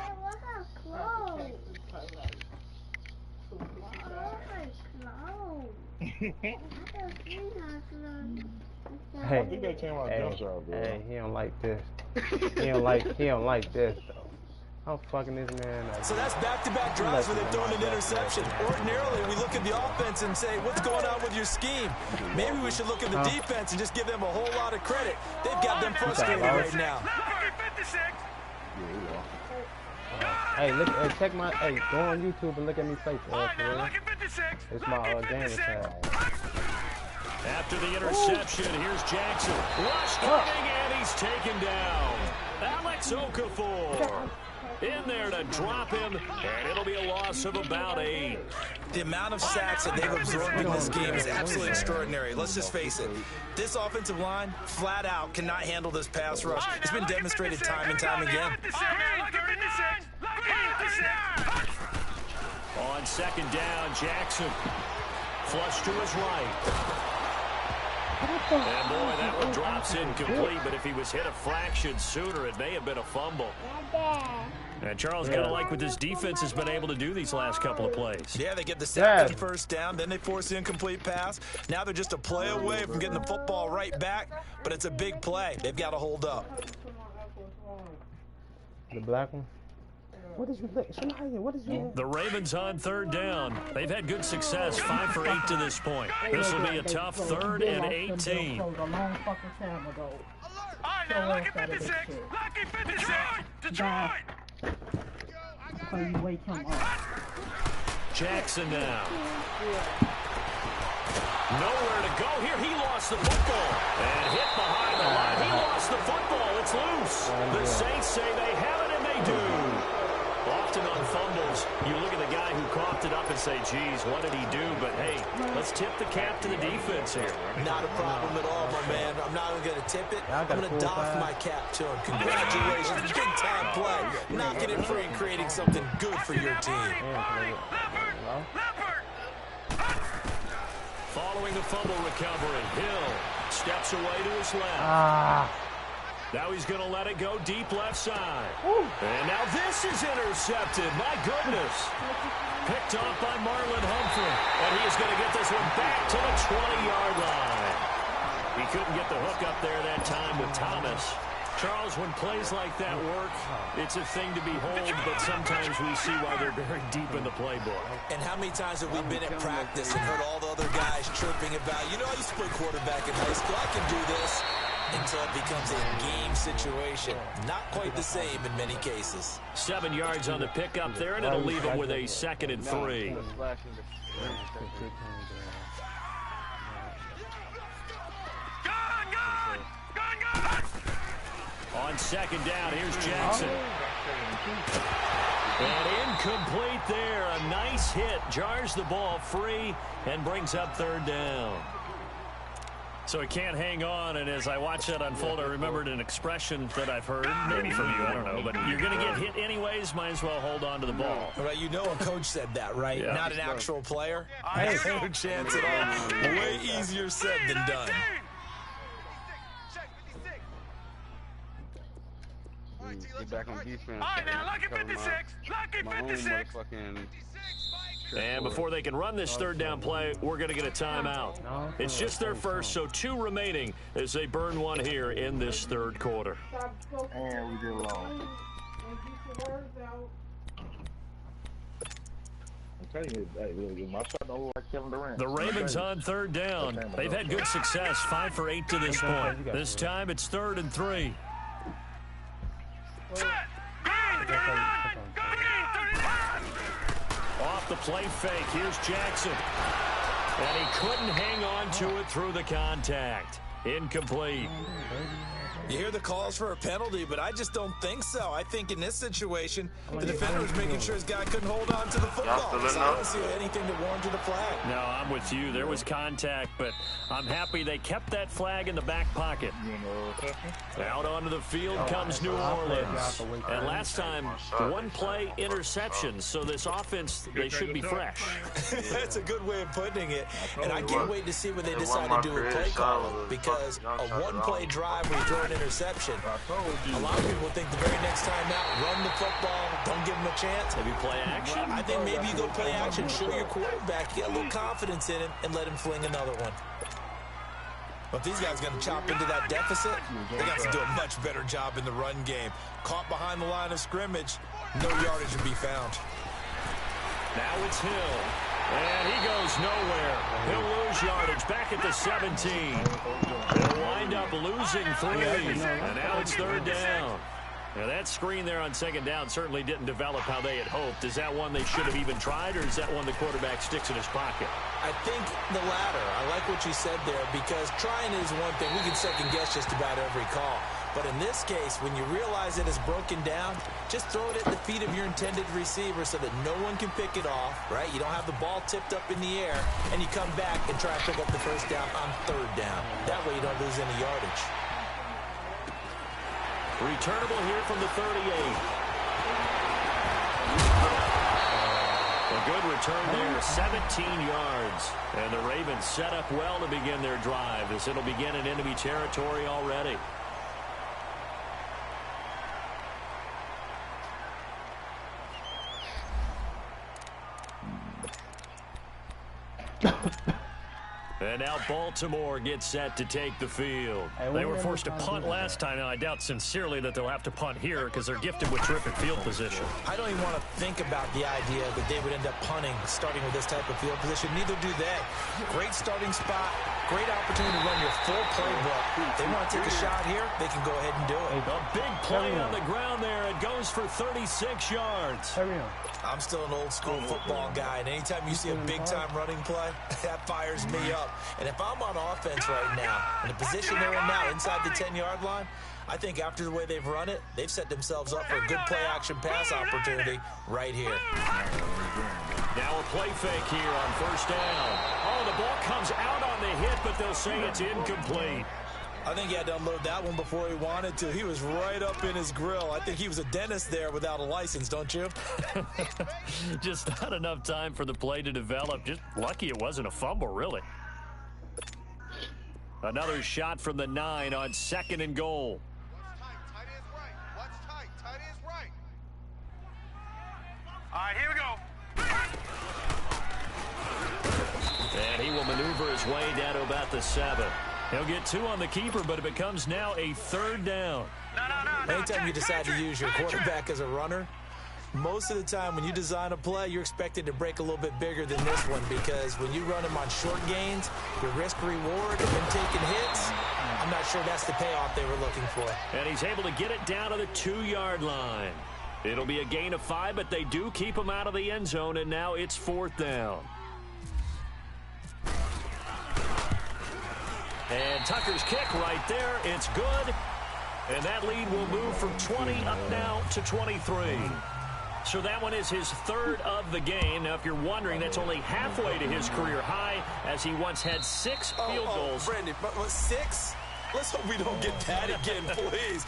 Hey, he don't like this. He don't like this though. I'm fucking this man up. So that's back-to-back drives where they've thrown an interception. Ordinarily, we look at the offense and say, what's going on with your scheme? Maybe we should look at the defense and just give them a whole lot of credit. They've got them frustrated right now. Hey, look, check my, go on YouTube and look at me play for real. It's my game tag. After the interception, here's Jackson. Rush coming, and he's taken down. Alex Okafor in there to drop him, and it'll be a loss of about 8. The amount of sacks that they've absorbed in this game is absolutely extraordinary. Let's just face it. This offensive line, flat out, cannot handle this pass rush. It's been demonstrated time and time again. On second down, Jackson. Flush to his right. And boy, that one drops incomplete, but if he was hit a fraction sooner, it may have been a fumble. And Charles, kind of like what this defense has been able to do these last couple of plays. Yeah, they get the sack and first down, then they force the incomplete pass. Now they're just a play away from getting the football right back, but it's a big play. They've got to hold up. The black one? What is your The Ravens on third down. They've had good success, 5 for 8 to this point. This will be a tough 3rd and 18. A long fucking time ago. Lucky 56! Lucky 56! Detroit! So you wake him up. Jackson now. Nowhere to go here. He lost the football. And hit behind the line. He lost the football. It's loose. The Saints say they have it, and they do. Often on fumbles, you look at the guy who coughed it up and say, geez, what did he do? But, hey, let's tip the cap to the defense here. Not a problem at all, my man. I'm not even going to tip it. I'm going to doff my cap to him. Congratulations. Big-time play. Knocking it free and creating something good for your team. Following the fumble recovery, Hill steps away to his left. Now he's going to let it go deep left side. And now this is intercepted. My goodness. Picked off by Marlon Humphrey. And he is going to get this one back to the 20-yard line. He couldn't get the hook up there that time with Thomas. Charles, when plays like that work, it's a thing to behold, but sometimes we see why they're very deep in the playbook. And how many times have we been at practice and heard all the other guys chirping about, you know, I used to play quarterback in high school. I can do this. Until it becomes a game situation. Not quite the same in many cases. 7 yards on the pickup there, and it'll leave him with a 2nd and 3. On second down, here's Jackson. And incomplete there. A nice hit. Jars the ball free and brings up 3rd down. So he can't hang on, and as I watch that unfold, I remembered an expression that I've heard, maybe from you, I don't know, but you're going to get hit anyways, might as well hold on to the ball. Well, you know a coach said that, right? Yeah. Not an actual player. Hey, no chance at all. Way easier said than done. Get back on defense. All right, now, lucky 56. Lucky 56. And before they can run this 3rd down play, we're going to get a timeout. It's just their first, so 2 remaining as they burn one here in this 3rd quarter. And we did long. I'm telling you, hey, my shot don't look like Kevin Durant. The Ravens on 3rd down. They've had good success, 5 for 8 to this point. This time it's 3rd and 3. Off the play fake, here's Jackson. And he couldn't hang on to it through the contact. Incomplete. You hear the calls for a penalty, but I just don't think so. I think in this situation, the defender was making sure his guy couldn't hold on to the football. So I don't see anything to warrant to the flag. No, I'm with you. There was contact, but I'm happy they kept that flag in the back pocket. Out onto the field comes New Orleans. And last time, one-play interception. So this offense, they should be fresh. That's a good way of putting it. And I can't wait to see when they decide to do a play call, because a one-play drive where you throw an interception, a lot of people think the very next time out, run the football, don't give them a chance. Maybe play action? I think maybe you go play action, show your quarterback, get a little confidence in him, and let him fling another one. But if these guys are going to chop into that deficit, they got to do a much better job in the run game. Caught behind the line of scrimmage, no yardage to be found. Now it's Hill. And he goes nowhere. He'll lose yardage back at the 17. They'll wind up losing 3. And now it's 3rd down. Now that screen there on 2nd down certainly didn't develop how they had hoped. Is that one they should have even tried, or is that one the quarterback sticks in his pocket? I think the latter. I like what you said there, because trying is one thing. We can second guess just about every call. But in this case, when you realize it is broken down, just throw it at the feet of your intended receiver so that no one can pick it off, right? You don't have the ball tipped up in the air, and you come back and try to pick up the 1st down on 3rd down. That way you don't lose any yardage. Returnable here from the 38. A good return there, 17 yards. And the Ravens set up well to begin their drive, as it'll begin in enemy territory already. And now Baltimore gets set to take the field. They were forced to punt last time. Now, I doubt sincerely that they'll have to punt here because they're gifted with terrific field position. I don't even want to think about the idea that they would end up punting starting with this type of field position. Neither do they. Great starting spot. Great opportunity to run your full playbook. They want to take a shot here, they can go ahead and do it. A big play on the ground there. It goes for 36 yards. I'm still an old-school football guy, and anytime you see a big-time running play, that fires me up. And if I'm on offense right now, in the position they're in now, inside the 10-yard line, I think after the way they've run it, they've set themselves up for a good play-action pass opportunity right here. Now a play fake here on 1st down. Oh, the ball comes out on the hit, but they'll say it's incomplete. I think he had to unload that one before he wanted to. He was right up in his grill. I think he was a dentist there without a license, don't you? Just not enough time for the play to develop. Just lucky it wasn't a fumble, really. Another shot from the 9 on 2nd and goal. What's tight? Tight is right. All right, here we go. And he will maneuver his way down to about the 7. He'll get 2 on the keeper, but it becomes now a 3rd down. Anytime you decide to use your quarterback as a runner, most of the time when you design a play, you're expected to break a little bit bigger than this one, because when you run him on short gains, your risk-reward and him taking hits, I'm not sure that's the payoff they were looking for. And he's able to get it down to the 2-yard line. It'll be a gain of 5, but they do keep him out of the end zone, and now it's 4th down. And Tucker's kick right there. It's good. And that lead will move from 20 up now to 23. So that one is his 3rd of the game. Now, if you're wondering, that's only halfway to his career high, as he once had 6 field goals. Brandon, but 6? Let's hope we don't get that again, please.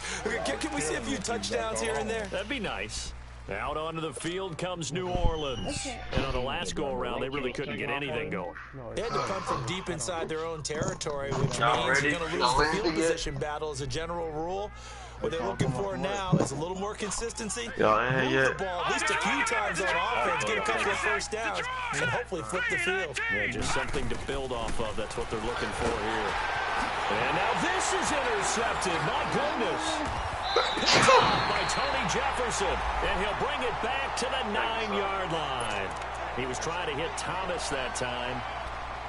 Can we see a few touchdowns here and there? That'd be nice. Out onto the field comes New Orleans. And on the last go-around, they really couldn't get anything going. They had to punt from deep inside their own territory, which means you're going to lose the field position battle as a general rule. What they're looking for now is a little more consistency. Move the ball at least a few times on offense, get a couple of 1st downs, and hopefully flip the field. Yeah, just something to build off of. That's what they're looking for here. And now this is intercepted. My goodness. Picked off by Tony Jefferson, and he'll bring it back to the 9-yard line. He was trying to hit Thomas that time.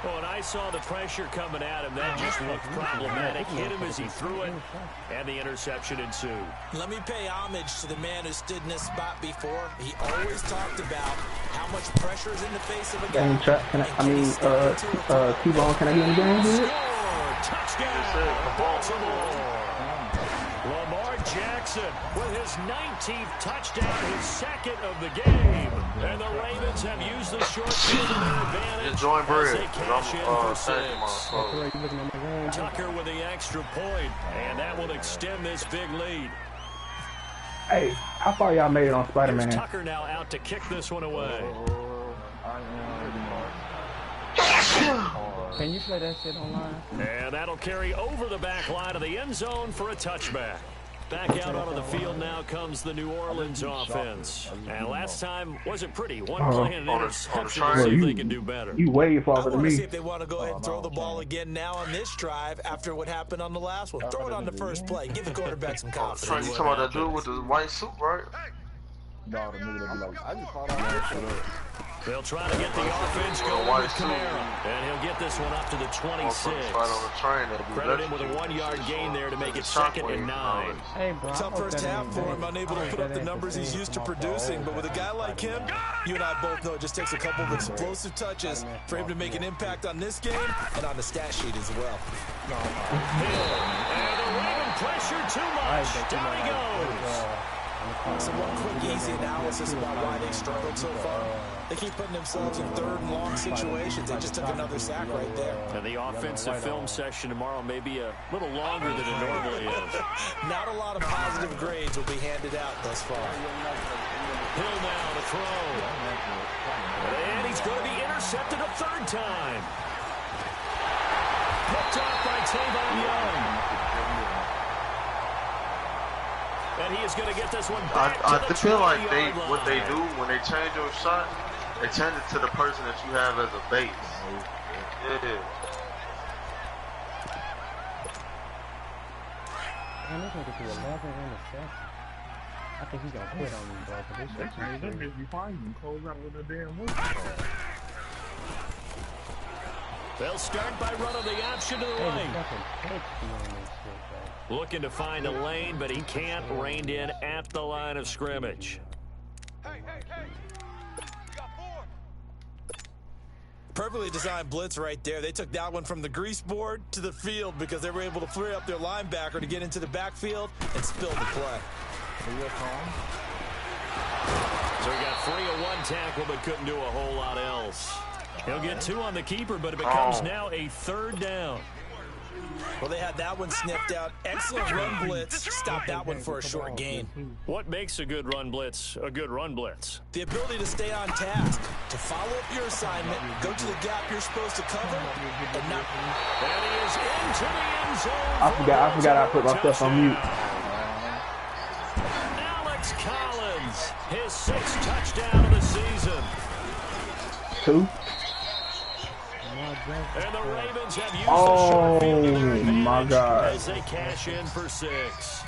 Oh, and I saw the pressure coming at him. That just looked problematic. Hit him as he threw it, and the interception ensued. Let me pay homage to the man who stood in this spot before. He always talked about how much pressure is in the face of a guy. T-Bone, can I get in the game here? Score! Touchdown, Baltimore! Jackson with his 19th touchdown, his second of the game. And the Ravens have used the short field to their advantage as they cash in for 6. Tucker with the extra point, and that will extend this big lead. Hey, how far y'all made it on Spider-Man? Here's Tucker now out to kick this one away. Can you play that shit online? And that'll carry over the back line of the end zone for a touchback. Back out onto the field now comes the New Orleans offense. And last time wasn't pretty. One play and an interception. We'll see if they can do better. You way farther than me. I want to see if they want to go ahead and throw the ball again now on this drive after what happened on the last one. Throw it on the first play. Give the quarterback some confidence. You talking about that dude with the white suit, right? No, the nigga that be like, I just thought I had They'll try to get the offense going with Kamara. And he'll get this one up to the 26. Credit him with a 1-yard gain there to make it 2nd and 9. Hey, bro, Tough first half for him, unable to put up the numbers he's used to producing. But with a guy like him, you and I both know it just takes a couple of explosive touches for him to make an impact on this game and on the stat sheet as well. And the Raven pressure too much. Down he goes. So one quick, easy analysis about why they struggled so far. They keep putting themselves in 3rd and long situations. They just took another sack right there. And the offensive film session tomorrow may be a little longer than it normally is. Not a lot of positive grades will be handed out thus far. Hill now to throw. And he's going to be intercepted a 3rd time. Picked off by Tavon Young. And he is going to get this one back I feel like what they do when they change your shot, they change it to the person that you have as a base. Yeah. Man, this nigga threw 11 interceptions. I think he's going to quit on me, bro. That bitch be fine. You can close out with a damn move. They'll start by running the option to the right. Looking to find a lane, but he can't. Reined in at the line of scrimmage. Perfectly designed blitz right there. They took that one from the grease board to the field because they were able to free up their linebacker to get into the backfield and spill the play. So he got free of 1 tackle, but couldn't do a whole lot else. He'll get 2 on the keeper, but it becomes now a 3rd down. Well, they had that one sniffed out. Excellent run blitz. Stop that one for a short gain. What makes a good run blitz a good run blitz? The ability to stay on task, to follow up your assignment, go to the gap you're supposed to cover, and not... And he is into the end zone. I forgot I put my stuff on mute. Alex Collins, his 6th touchdown of the season. 2. And the Ravens have used the short field to their advantage as they cash in for 6.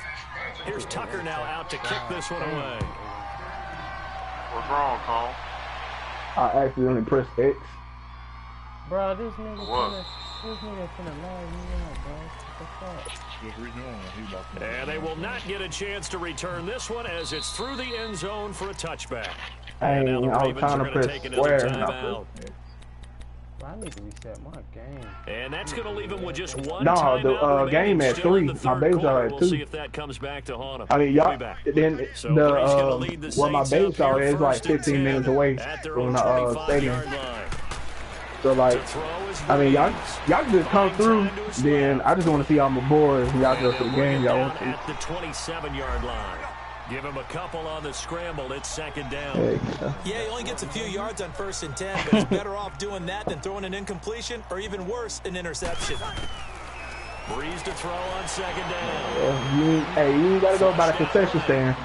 Here's Tucker now out to kick this one away. What's wrong, Cole? I accidentally pressed X. Bro, this nigga finna line me out, bro. What the fuck? And they will not get a chance to return this one as it's through the end zone for a touchback. Hey, and now the I was Ravens trying are to going to press take another square. timeout. I need to reset my game. And that's going to leave him with just 1 No, timeout the game at 3. My base are at 2. We'll see if that comes back to haunt him. I mean, y'all. the Then where my base are is like 15 minutes away from the stadium. So like, I mean, y'all just come through. Then I just want to see all my boys. Y'all go to the game. Y'all want to. At the 27-yard line. Give him a couple on the scramble. It's 2nd down. Yeah, he only gets a few yards on 1st and 10, but he's better off doing that than throwing an incompletion or even worse, an interception. Breeze to throw on 2nd down. You ain't got to go by the concession stand.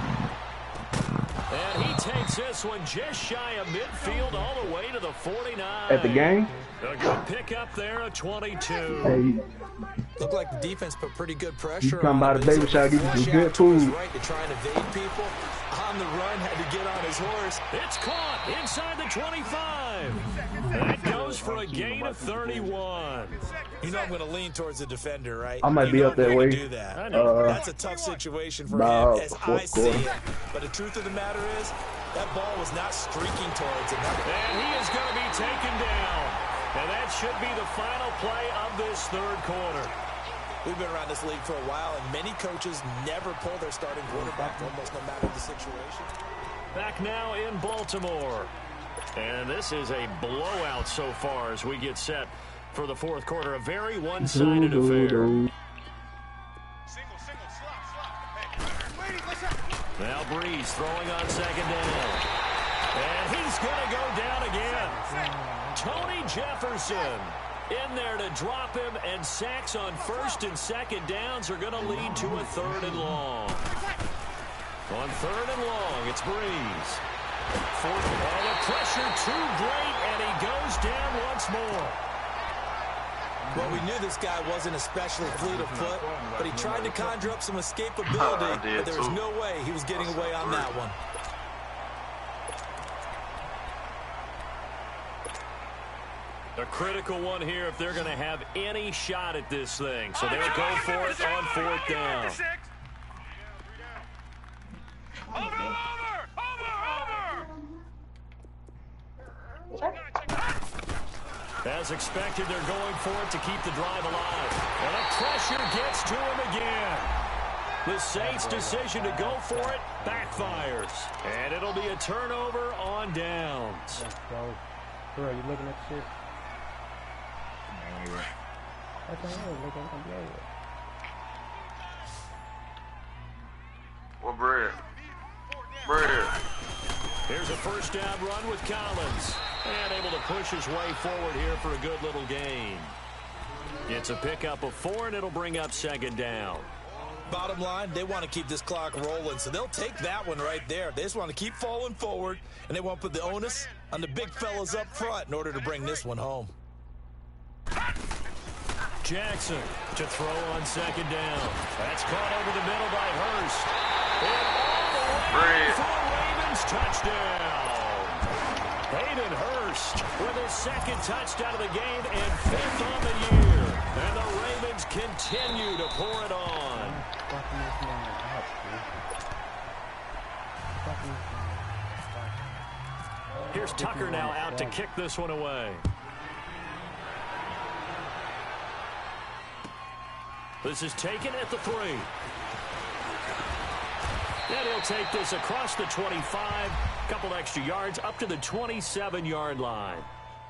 And he takes this one just shy of midfield all the way to the 49. At the game? A good pick up there, a 22. Hey. Looked like the defense put pretty good pressure on him. Come by the baby shop, give you some good food. Right to try and evade people. On the run, had to get on his horse. It's caught inside the 25. That goes for a gain of 31. You know I'm going to lean towards the defender, right? I might be up that way. Do that. That's a tough situation for him, as I see it. But the truth of the matter is, that ball was not streaking towards him. And he is going to be taken down. And that should be the final play of this 3rd quarter. We've been around this league for a while, and many coaches never pull their starting quarterback almost no matter the situation. Back now in Baltimore. And this is a blowout so far as we get set for the fourth quarter. A very one-sided affair. Now Breeze throwing on second down. And he's going to go down again. Tony Jefferson in there to drop him, and sacks on first and second downs are going to lead to a third and long. On third and long, it's Breeze. And the pressure too great, and he goes down once more. Well, we knew this guy wasn't especially fleet of foot, but he tried to conjure up some escapability, but there was no way he was getting away on that one. A critical one here if they're going to have any shot at this thing. So they'll go for it on fourth down. Over! As expected, they're going for it to keep the drive alive. And the pressure gets to him again. The Saints' decision to go for it backfires. And it'll be a turnover on downs. Bro, you looking at shit? What bread? Here's a first down run with Collins. And able to push his way forward here for a good little gain. It's a pickup of 4, and it'll bring up second down. Bottom line, they want to keep this clock rolling, so they'll take that one right there. They just want to keep falling forward, and they want to put the onus on the big fellas up front in order to bring this one home. Jackson to throw on second down. That's caught over the middle by Hurst. And all the way for a Ravens touchdown. Hayden Hurst with his second touchdown of the game and 5th on the year. And the Ravens continue to pour it on. Here's Tucker now out to kick this one away. This is taken at the 3. And he'll take this across the 25, couple extra yards up to the 27-yard line.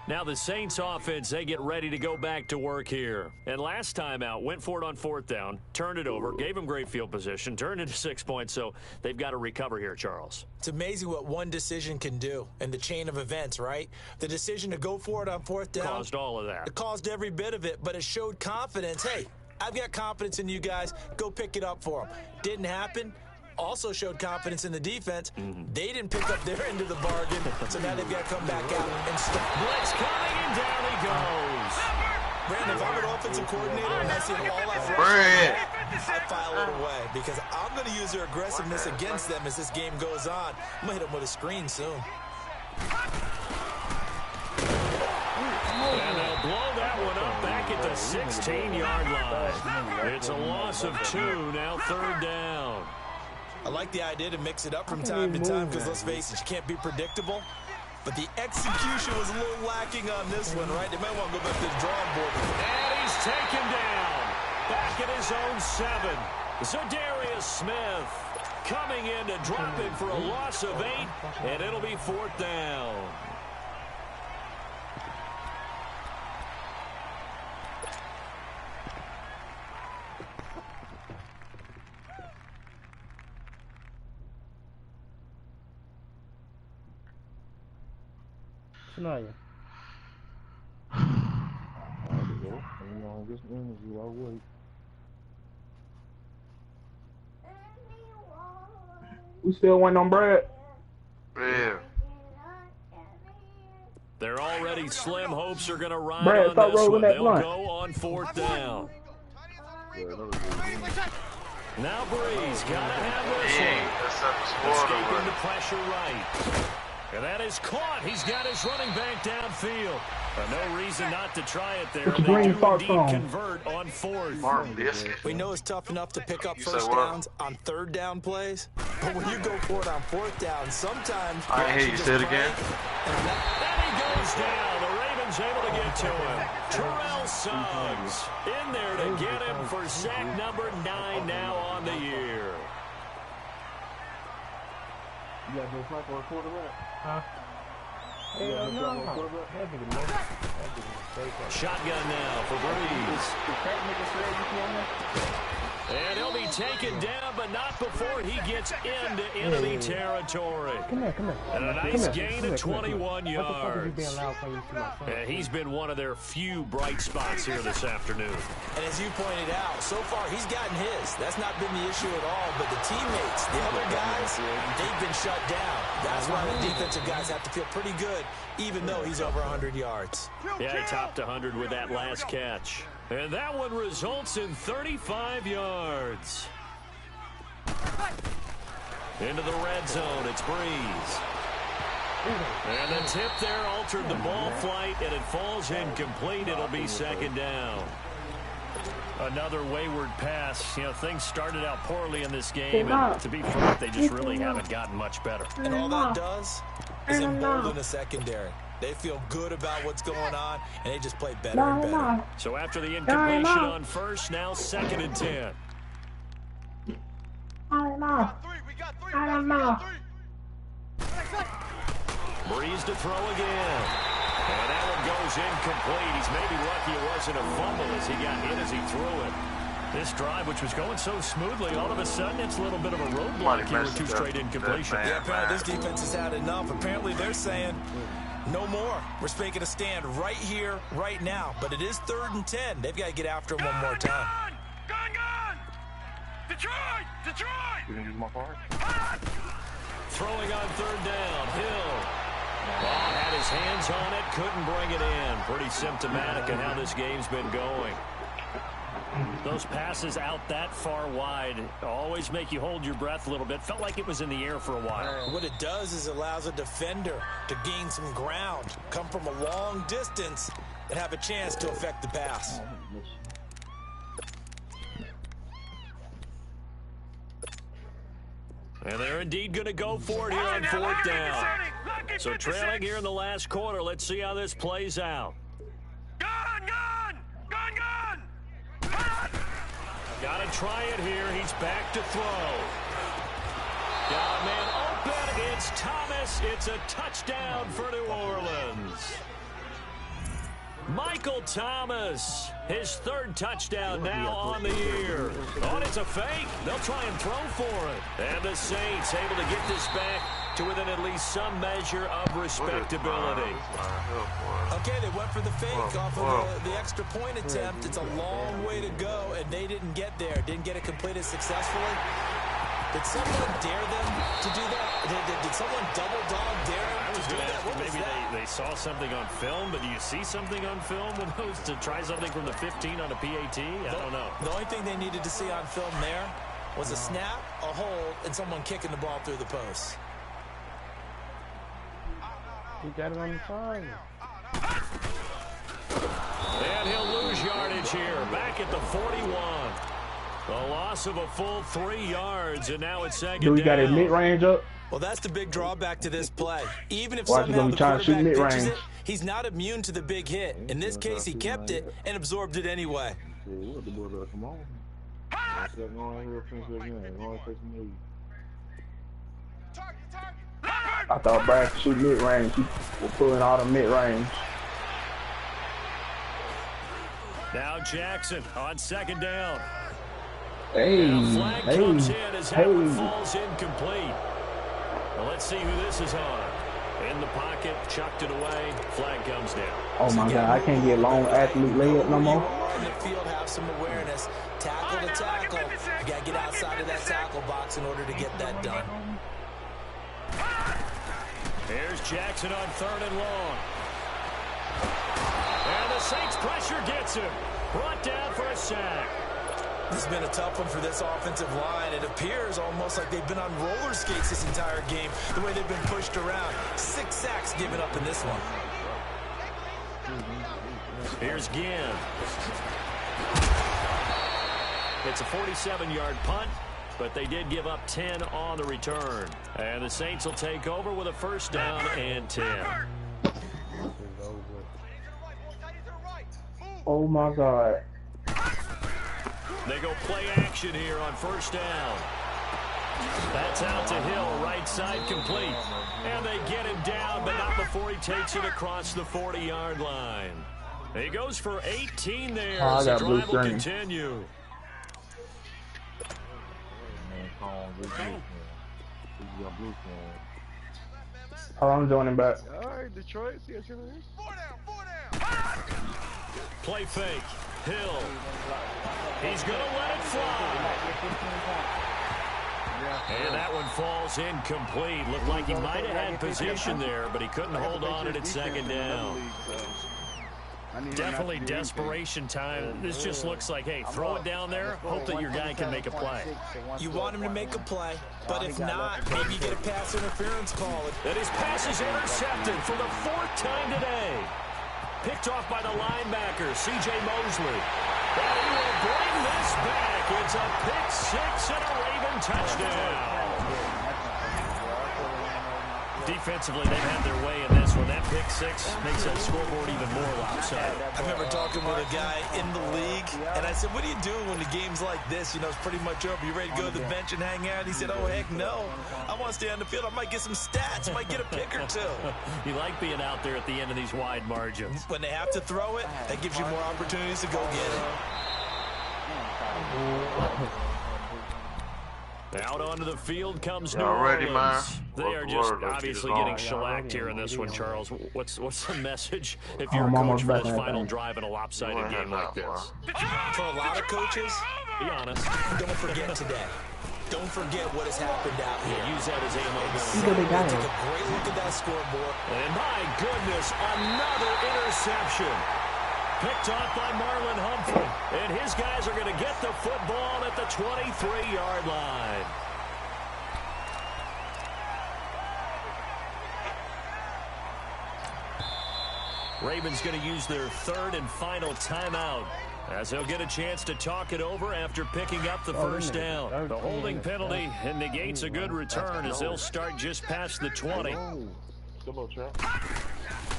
Now the Saints offense, they get ready to go back to work here. And last time out, went for it on fourth down, turned it over, gave him great field position, turned it to 6 points, so they've got to recover here, Charles. It's amazing what one decision can do in the chain of events, right? The decision to go for it on fourth down caused all of that. It caused every bit of it, but it showed confidence. Hey, I've got confidence in you guys. Go pick it up for them. Didn't happen. Also showed confidence in the defense. They didn't pick up their end of the bargain, so now they've got to come back out and stop. Blitz coming, and down he goes. Brandon, if I'm an offensive coordinator and I see an all-out rush, I file it away because I'm going to use their aggressiveness against them as this game goes on. I'm going to hit them with a screen soon. And they'll blow that one up back at the 16-yard line. It's a loss of 2, now third down. I like the idea to mix it up from time to time because, let's face it, you can't be predictable. But the execution was a little lacking on this one, right? They might want to go back to the drawing board. And he's taken down. Back at his own 7. Zadarius Smith coming in to drop him for a loss of 8, and it'll be fourth down. Shania. We still waiting on Brad. Yeah. They're already slim hopes are going to ride Brad, on stop this rolling one. that They'll blunt. go on fourth down. Now Breeze got to have this one. Escaping the pressure right. And that is caught. He's got his running back downfield. No reason not to try it there. And they do indeed convert on fourth. We know it's tough enough to pick up first downs on third down plays, but when you go for it on fourth down, sometimes I hear you say it again. And he goes down. The Ravens one's able to get to him. Terrell Suggs in there to get him for sack number 9 now on the year. You got no flag or a quarterback? Huh? Hell no. Shotgun now for Breeze. And he'll be taken down, but not before he gets into enemy territory. Come here. And a nice gain of 21 yards. And he's been one of their few bright spots here this afternoon. And as you pointed out, so far he's gotten his. That's not been the issue at all. But the teammates, the other guys, they've been shut down. That's why the defensive guys have to feel pretty good, even though he's over 100 yards. Yeah, he topped 100 with that last catch. And that one results in 35 yards. Into the red zone, it's Breeze. And the tip there altered the ball flight, and it falls incomplete. It'll be second down. Another wayward pass. You know, things started out poorly in this game, and to be frank, they just really haven't gotten much better. And all that does is embolden the secondary. They feel good about what's going on, and they just play better and better. So after the incompletion on first, now 2nd and 10. Breeze to throw again. And that one goes incomplete. He's maybe lucky it wasn't a fumble as he got hit as he threw it. This drive, which was going so smoothly, all of a sudden it's a little bit of a roadblock here with 2 straight incompletions. Yeah, apparently this defense has had enough. Apparently they're saying no more. We're making a stand right here, right now. But it is 3rd and 10. They've got to get after him one more time. Gone! Detroit! You didn't use my card? Throwing on 3rd down, Hill. Had his hands on it, couldn't bring it in. Pretty symptomatic of how this game's been going. Those passes out that far wide always make you hold your breath a little bit. Felt like it was in the air for a while. What it does is allows a defender to gain some ground, come from a long distance, and have a chance to affect the pass. And they're indeed going to go for it here on 4th down. So trailing here in the last quarter. Let's see how this plays out. Gone! Got to try it here. He's back to throw. Got a man open. It's Thomas. It's a touchdown for New Orleans. Michael Thomas, his 3rd touchdown now on the year. Oh, and it's a fake. They'll try and throw for it. And the Saints able to get this back to within at least some measure of respectability. Okay, they went for the fake off of the extra point attempt. It's a long way to go, and they didn't get there. Didn't get it completed successfully. Did someone dare them to do that? Did someone double dog dare them to do that? What was that? They saw something on film, but do you see something on film with those to try something from the 15 on a PAT? I don't know. The only thing they needed to see on film there was a snap, a hold, and someone kicking the ball through the post. He got it on the side. And he'll lose yardage here. Back at the 41. A loss of a full 3 yards, and now it's 2nd down. Do we got his mid-range up? Well, that's the big drawback to this play. Even if Watch somehow the quarterback pitches it, he's not immune to the big hit. In this case, he kept it and absorbed it anyway. I thought Brad could shoot mid-range. He was pulling all the mid-range. Now Jackson on 2nd down. Hey, flag comes in as that one falls incomplete. Well, let's see who this is on. In the pocket, chucked it away. Flag comes down. Oh my God, I can't get long athlete layup no more. In the field, have some awareness. Tackle to tackle. You got to get outside of that tackle box in order to get that done. Here's Jackson on 3rd and long. And the Saints pressure gets him. Brought down for a sack. This has been a tough one for this offensive line. It appears almost like they've been on roller skates this entire game, the way they've been pushed around. 6 sacks given up in this one. Here's Ginn. It's a 47-yard punt, but they did give up 10 on the return. And the Saints will take over with a 1st down and 10. Oh my God. They go play action here on first down. That's out to Hill, right side complete. And they get him down, but not before he takes it across the 40-yard line. He goes for 18 there as the drive will continue. I'm joining back. All right, Detroit. See what you mean? Play fake. Hill. He's going to let it fly. And that one falls incomplete. Looked like he might have had position there, but he couldn't hold on at second down. Definitely desperation time. This just looks like, hey, throw it down there, hope that your guy can make a play. You want him to make a play, but if not, maybe you get a pass interference call. And his pass is intercepted for the 4th time today. Picked off by the linebacker, C.J. Mosley. And he will bring this back. It's a pick 6 and a Raven touchdown. Defensively, they've had their way in this one. That pick 6 makes that scoreboard even more lopsided. I remember talking with a guy in the league, and I said, what do you do when the game's like this? You know, it's pretty much over. You ready to go to the bench and hang out? He said, oh, heck no. I want to stay on the field. I might get some stats. I might get a pick or two. You like being out there at the end of these wide margins. When they have to throw it, that gives you more opportunities to go get it. Out onto the field comes New Orleans. Ready, man. They are just obviously getting shellacked here in this one, Charles. What's the message if you're a coach for this final drive in a lopsided game like this? For a lot of coaches, be honest. Don't forget today. Don't forget what has happened out here. Use that as ammo. Take a great look at that scoreboard. And my goodness, another interception. Picked off by Marlon Humphrey. And his guys are going to get the football at the 23-yard line. Ravens going to use their 3rd and final timeout, as they'll get a chance to talk it over after picking up the first down. The holding penalty negates a good return as they'll start just past the 20.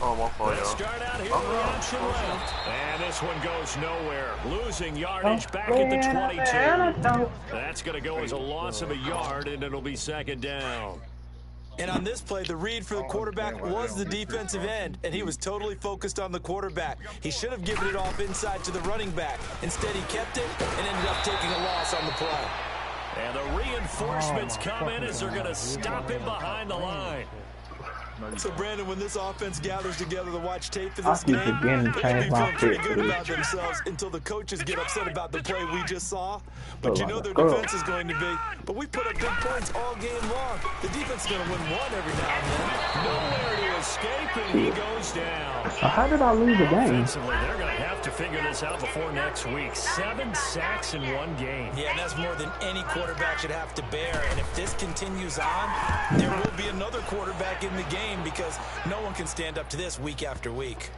Oh, my fault, Let's start out here with the option left. And this one goes nowhere. Losing yardage back at the 22. That's going to go as a loss of a yard, and it'll be 2nd down. And on this play, the read for the quarterback was the defensive end, and he was totally focused on the quarterback. He should have given it off inside to the running back. Instead, he kept it and ended up taking a loss on the play. And the reinforcements come in as they're going to stop him behind the line. So, Brandon, when this offense gathers together to watch tape for this game, they'll be feeling pretty good about themselves until the coaches get upset about the play we just saw. But you know their defense is going to be. But we put up big points all game long. The defense is going to win one every now and then. Nowhere to escape, and he goes down. How did I lose the game? Offensively, they're going to have to figure this out before next week. 7 sacks in one game. Yeah, and that's more than any quarterback should have to bear. And if this continues on, there will be another quarterback in the game, because no one can stand up to this week after week.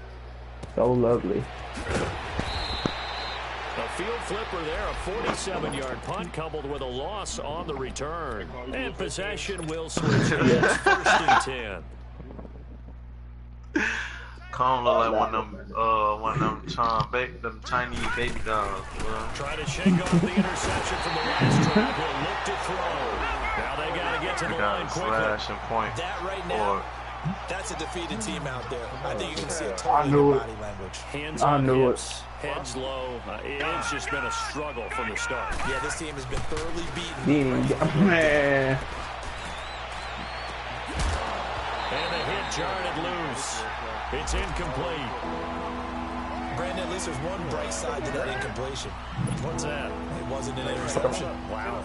So lovely. A field flipper there, a 47-yard punt coupled with a loss on the return. And possession will switch. It's 1st and 10. Cone look like one of them tiny baby dogs. Try to shake off the interception from the last drive. He'll look to throw. Now they got to get to the line quickly. Slash and point. That right now, that's a defeated team out there. I think you can see it totally in their body language. Hands on hips, heads low. It's just been a struggle from the start. Yeah, this team has been thoroughly beaten. Man. And the hit jarred it loose. It's incomplete. Brandon, at least there's one bright side to that incompletion. What's that? It wasn't an interception. Wow.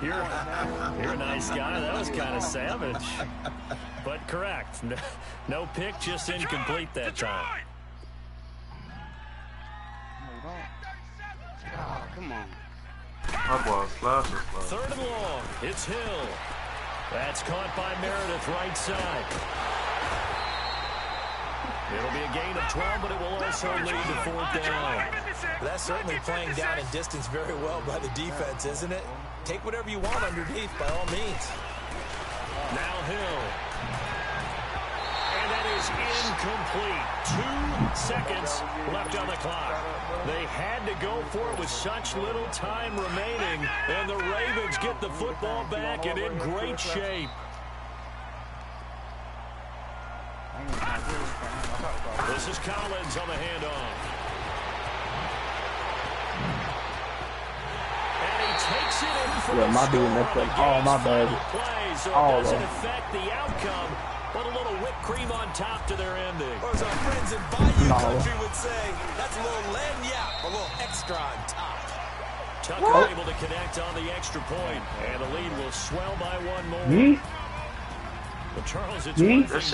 You're a nice guy. That was kind of savage. But correct. No pick, just incomplete that time. Oh, come on. My ball slashes. 3rd and long. It's Hill. That's caught by Meredith, right side. It'll be a gain of 12, but it will also lead to 4th down. That's certainly playing down in distance very well by the defense, isn't it? Take whatever you want underneath, by all means. Now Hill. And that is incomplete. 2 Seconds left on the clock. They had to go for it with such little time remaining, and the Ravens get the football back and in great shape. This is Collins on the handoff. And he takes it in for my dude messed up. Oh, my bad. Play, so it doesn't affect the outcome, but a little whipped cream on top to their ending. Or as our friends in Bayou Country would say, that's a little lagniappe, a little extra on top. Tucker able to connect on the extra point, and the lead will swell by one more. Well, Charles, it's one thing to win. It's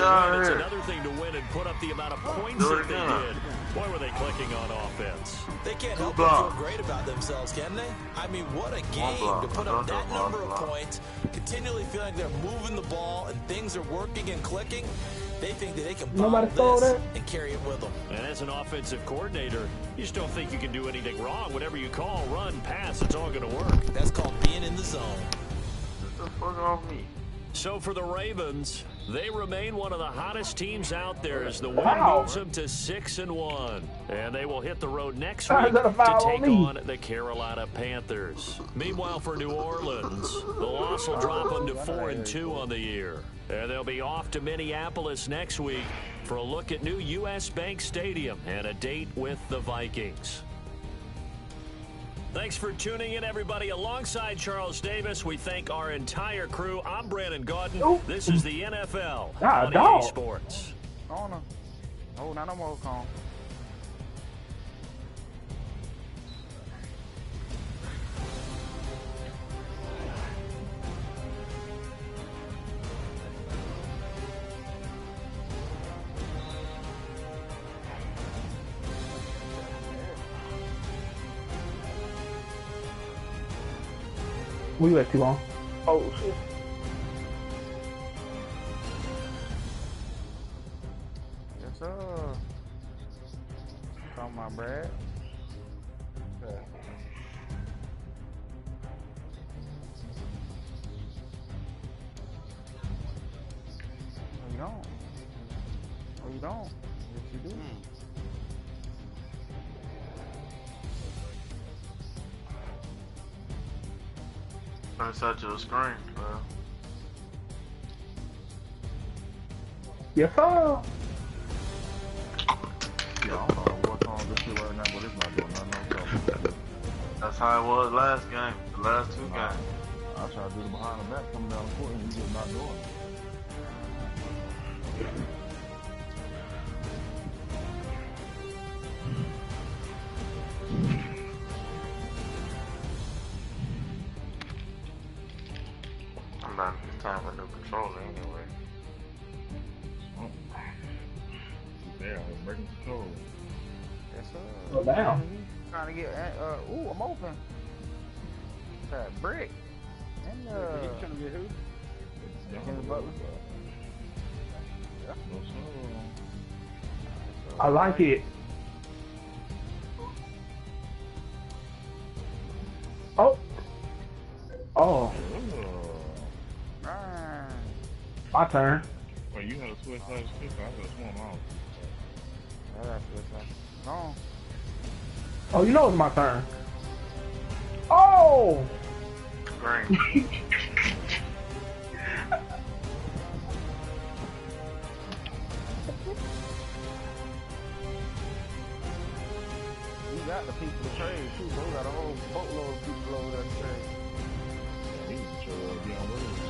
another thing to win and put up the amount of points that they did. Boy, were they clicking on offense. They can't help but feel great about themselves, can they? I mean, what a game to put up that number of points, continually feeling like they're moving the ball and things are working and clicking. They think that they can bomb this and carry it with them. And as an offensive coordinator, you just don't think you can do anything wrong. Whatever you call, run, pass, it's all going to work. That's called being in the zone. Get the fuck off me. So for the Ravens, they remain one of the hottest teams out there as the win moves them to 6-1. And they will hit the road next week to take on the Carolina Panthers. Meanwhile, for New Orleans, the loss will drop them to 4-2 on the year. And they'll be off to Minneapolis next week for a look at new U.S. Bank Stadium and a date with the Vikings. Thanks for tuning in, everybody. Alongside Charles Davis, we thank our entire crew. I'm Brandon Gaudin. This is the NFL on EA Sports. Oh, no. Oh, not no more calm. We went too long. Oh, shit. Yes, sir. Come on, Brad. Okay. No, you don't. No, you don't. Yes, you do. Inside your screen, bro. Yes, sir. Yeah, I don't know what's on this shit right now, but it's not doing nothing. That's how it was last game, the last two games. I try to do the behind the back coming down the court, and you just not doing it. It's time for a new controller anyway. Yeah, I'm breaking control. Yes, sir. Go down. Trying to get, ooh, I'm open. That brick. And, You trying to get who? Jimmy Butler. No, sir. I like it. Oh. Oh. My turn. Wait, you had a switch like stick? I got a swim off. I got a switch like no. Oh, you know it's my turn. Oh! Great. We got the people to trade too, bro. We got a whole boatload of people over there to trade. Yeah, he can show up, be on Williams.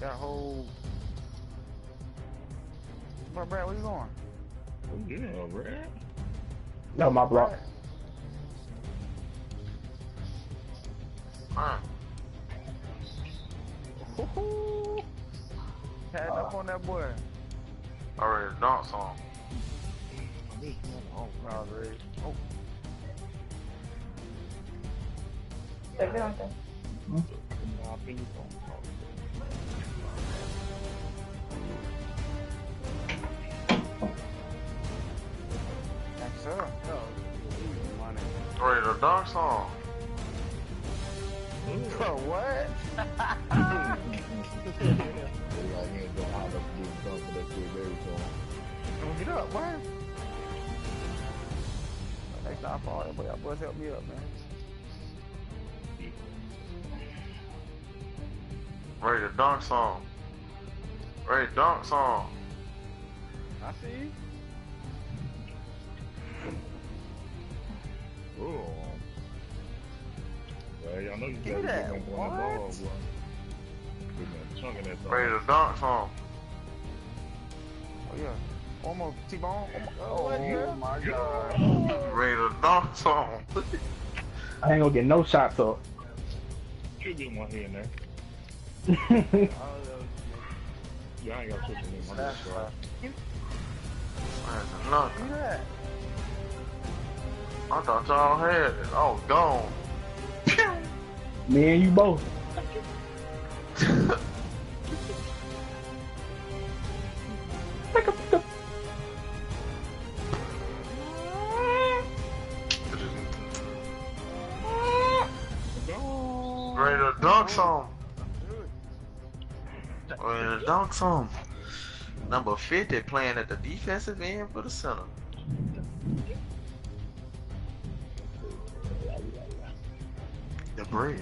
That whole. But Brad, where you going? Oh yeah, Brad. No, my block. Had up on that boy. Already dance on. Oh, already. Oh. Thanks, sir. Ready to dance on. Bro, what? Don't get up, boy. Next time I fall, that boy, y'all boys help me up, man. Ready to dunk song. Ready to dunk song. I see you. Oh. Well, y'all know you Give got me that. to get on the ball, boy. Ready to dunk song. Oh, yeah. Almost T-bone. Oh my God. Ready to dunk song. I ain't gonna get no shots up. Should get one here and there. Yeah, I ain't got to switch in my That's shot. That's nothing. Give me that. I thought y'all had it. Oh, gone. Me and you both. Ready to dunk some. Ready to dunk some. Number 50 playing at the defensive end for the center. The bread.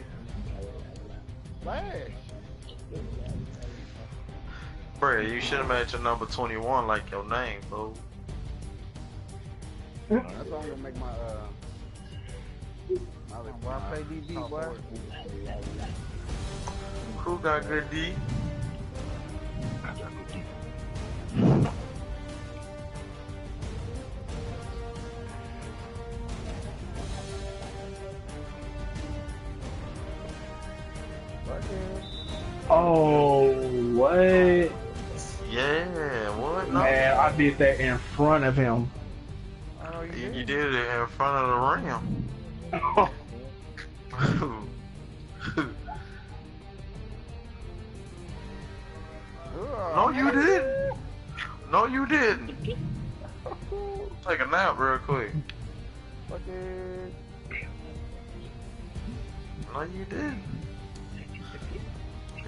Flash. Bread, you should have made your number 21 like your name, fool. That's why I'm gonna make my boy, I play DB, boy. Who got good D? Oh, what? Yeah, what? No. Man, I did that in front of him. You did it in front of the rim. No, you didn't. No, you didn't. Take a nap real quick. No, you didn't.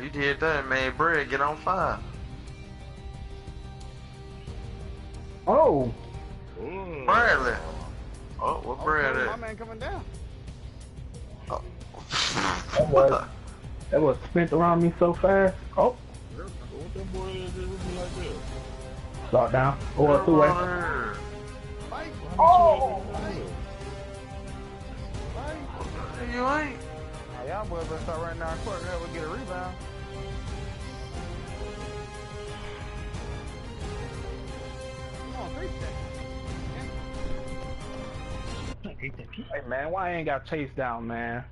You did that and made bread get on fire. Oh. Bradley. Oh, what bread My is? man coming down. That was spent around me so fast. Oh. What that boy is with me like that? Start down. Or two way. Oh! You ain't. Hey, y'all boys better start running down court. We'll get a rebound. Come on, 3 seconds. Hey man, why I ain't got chased down, man?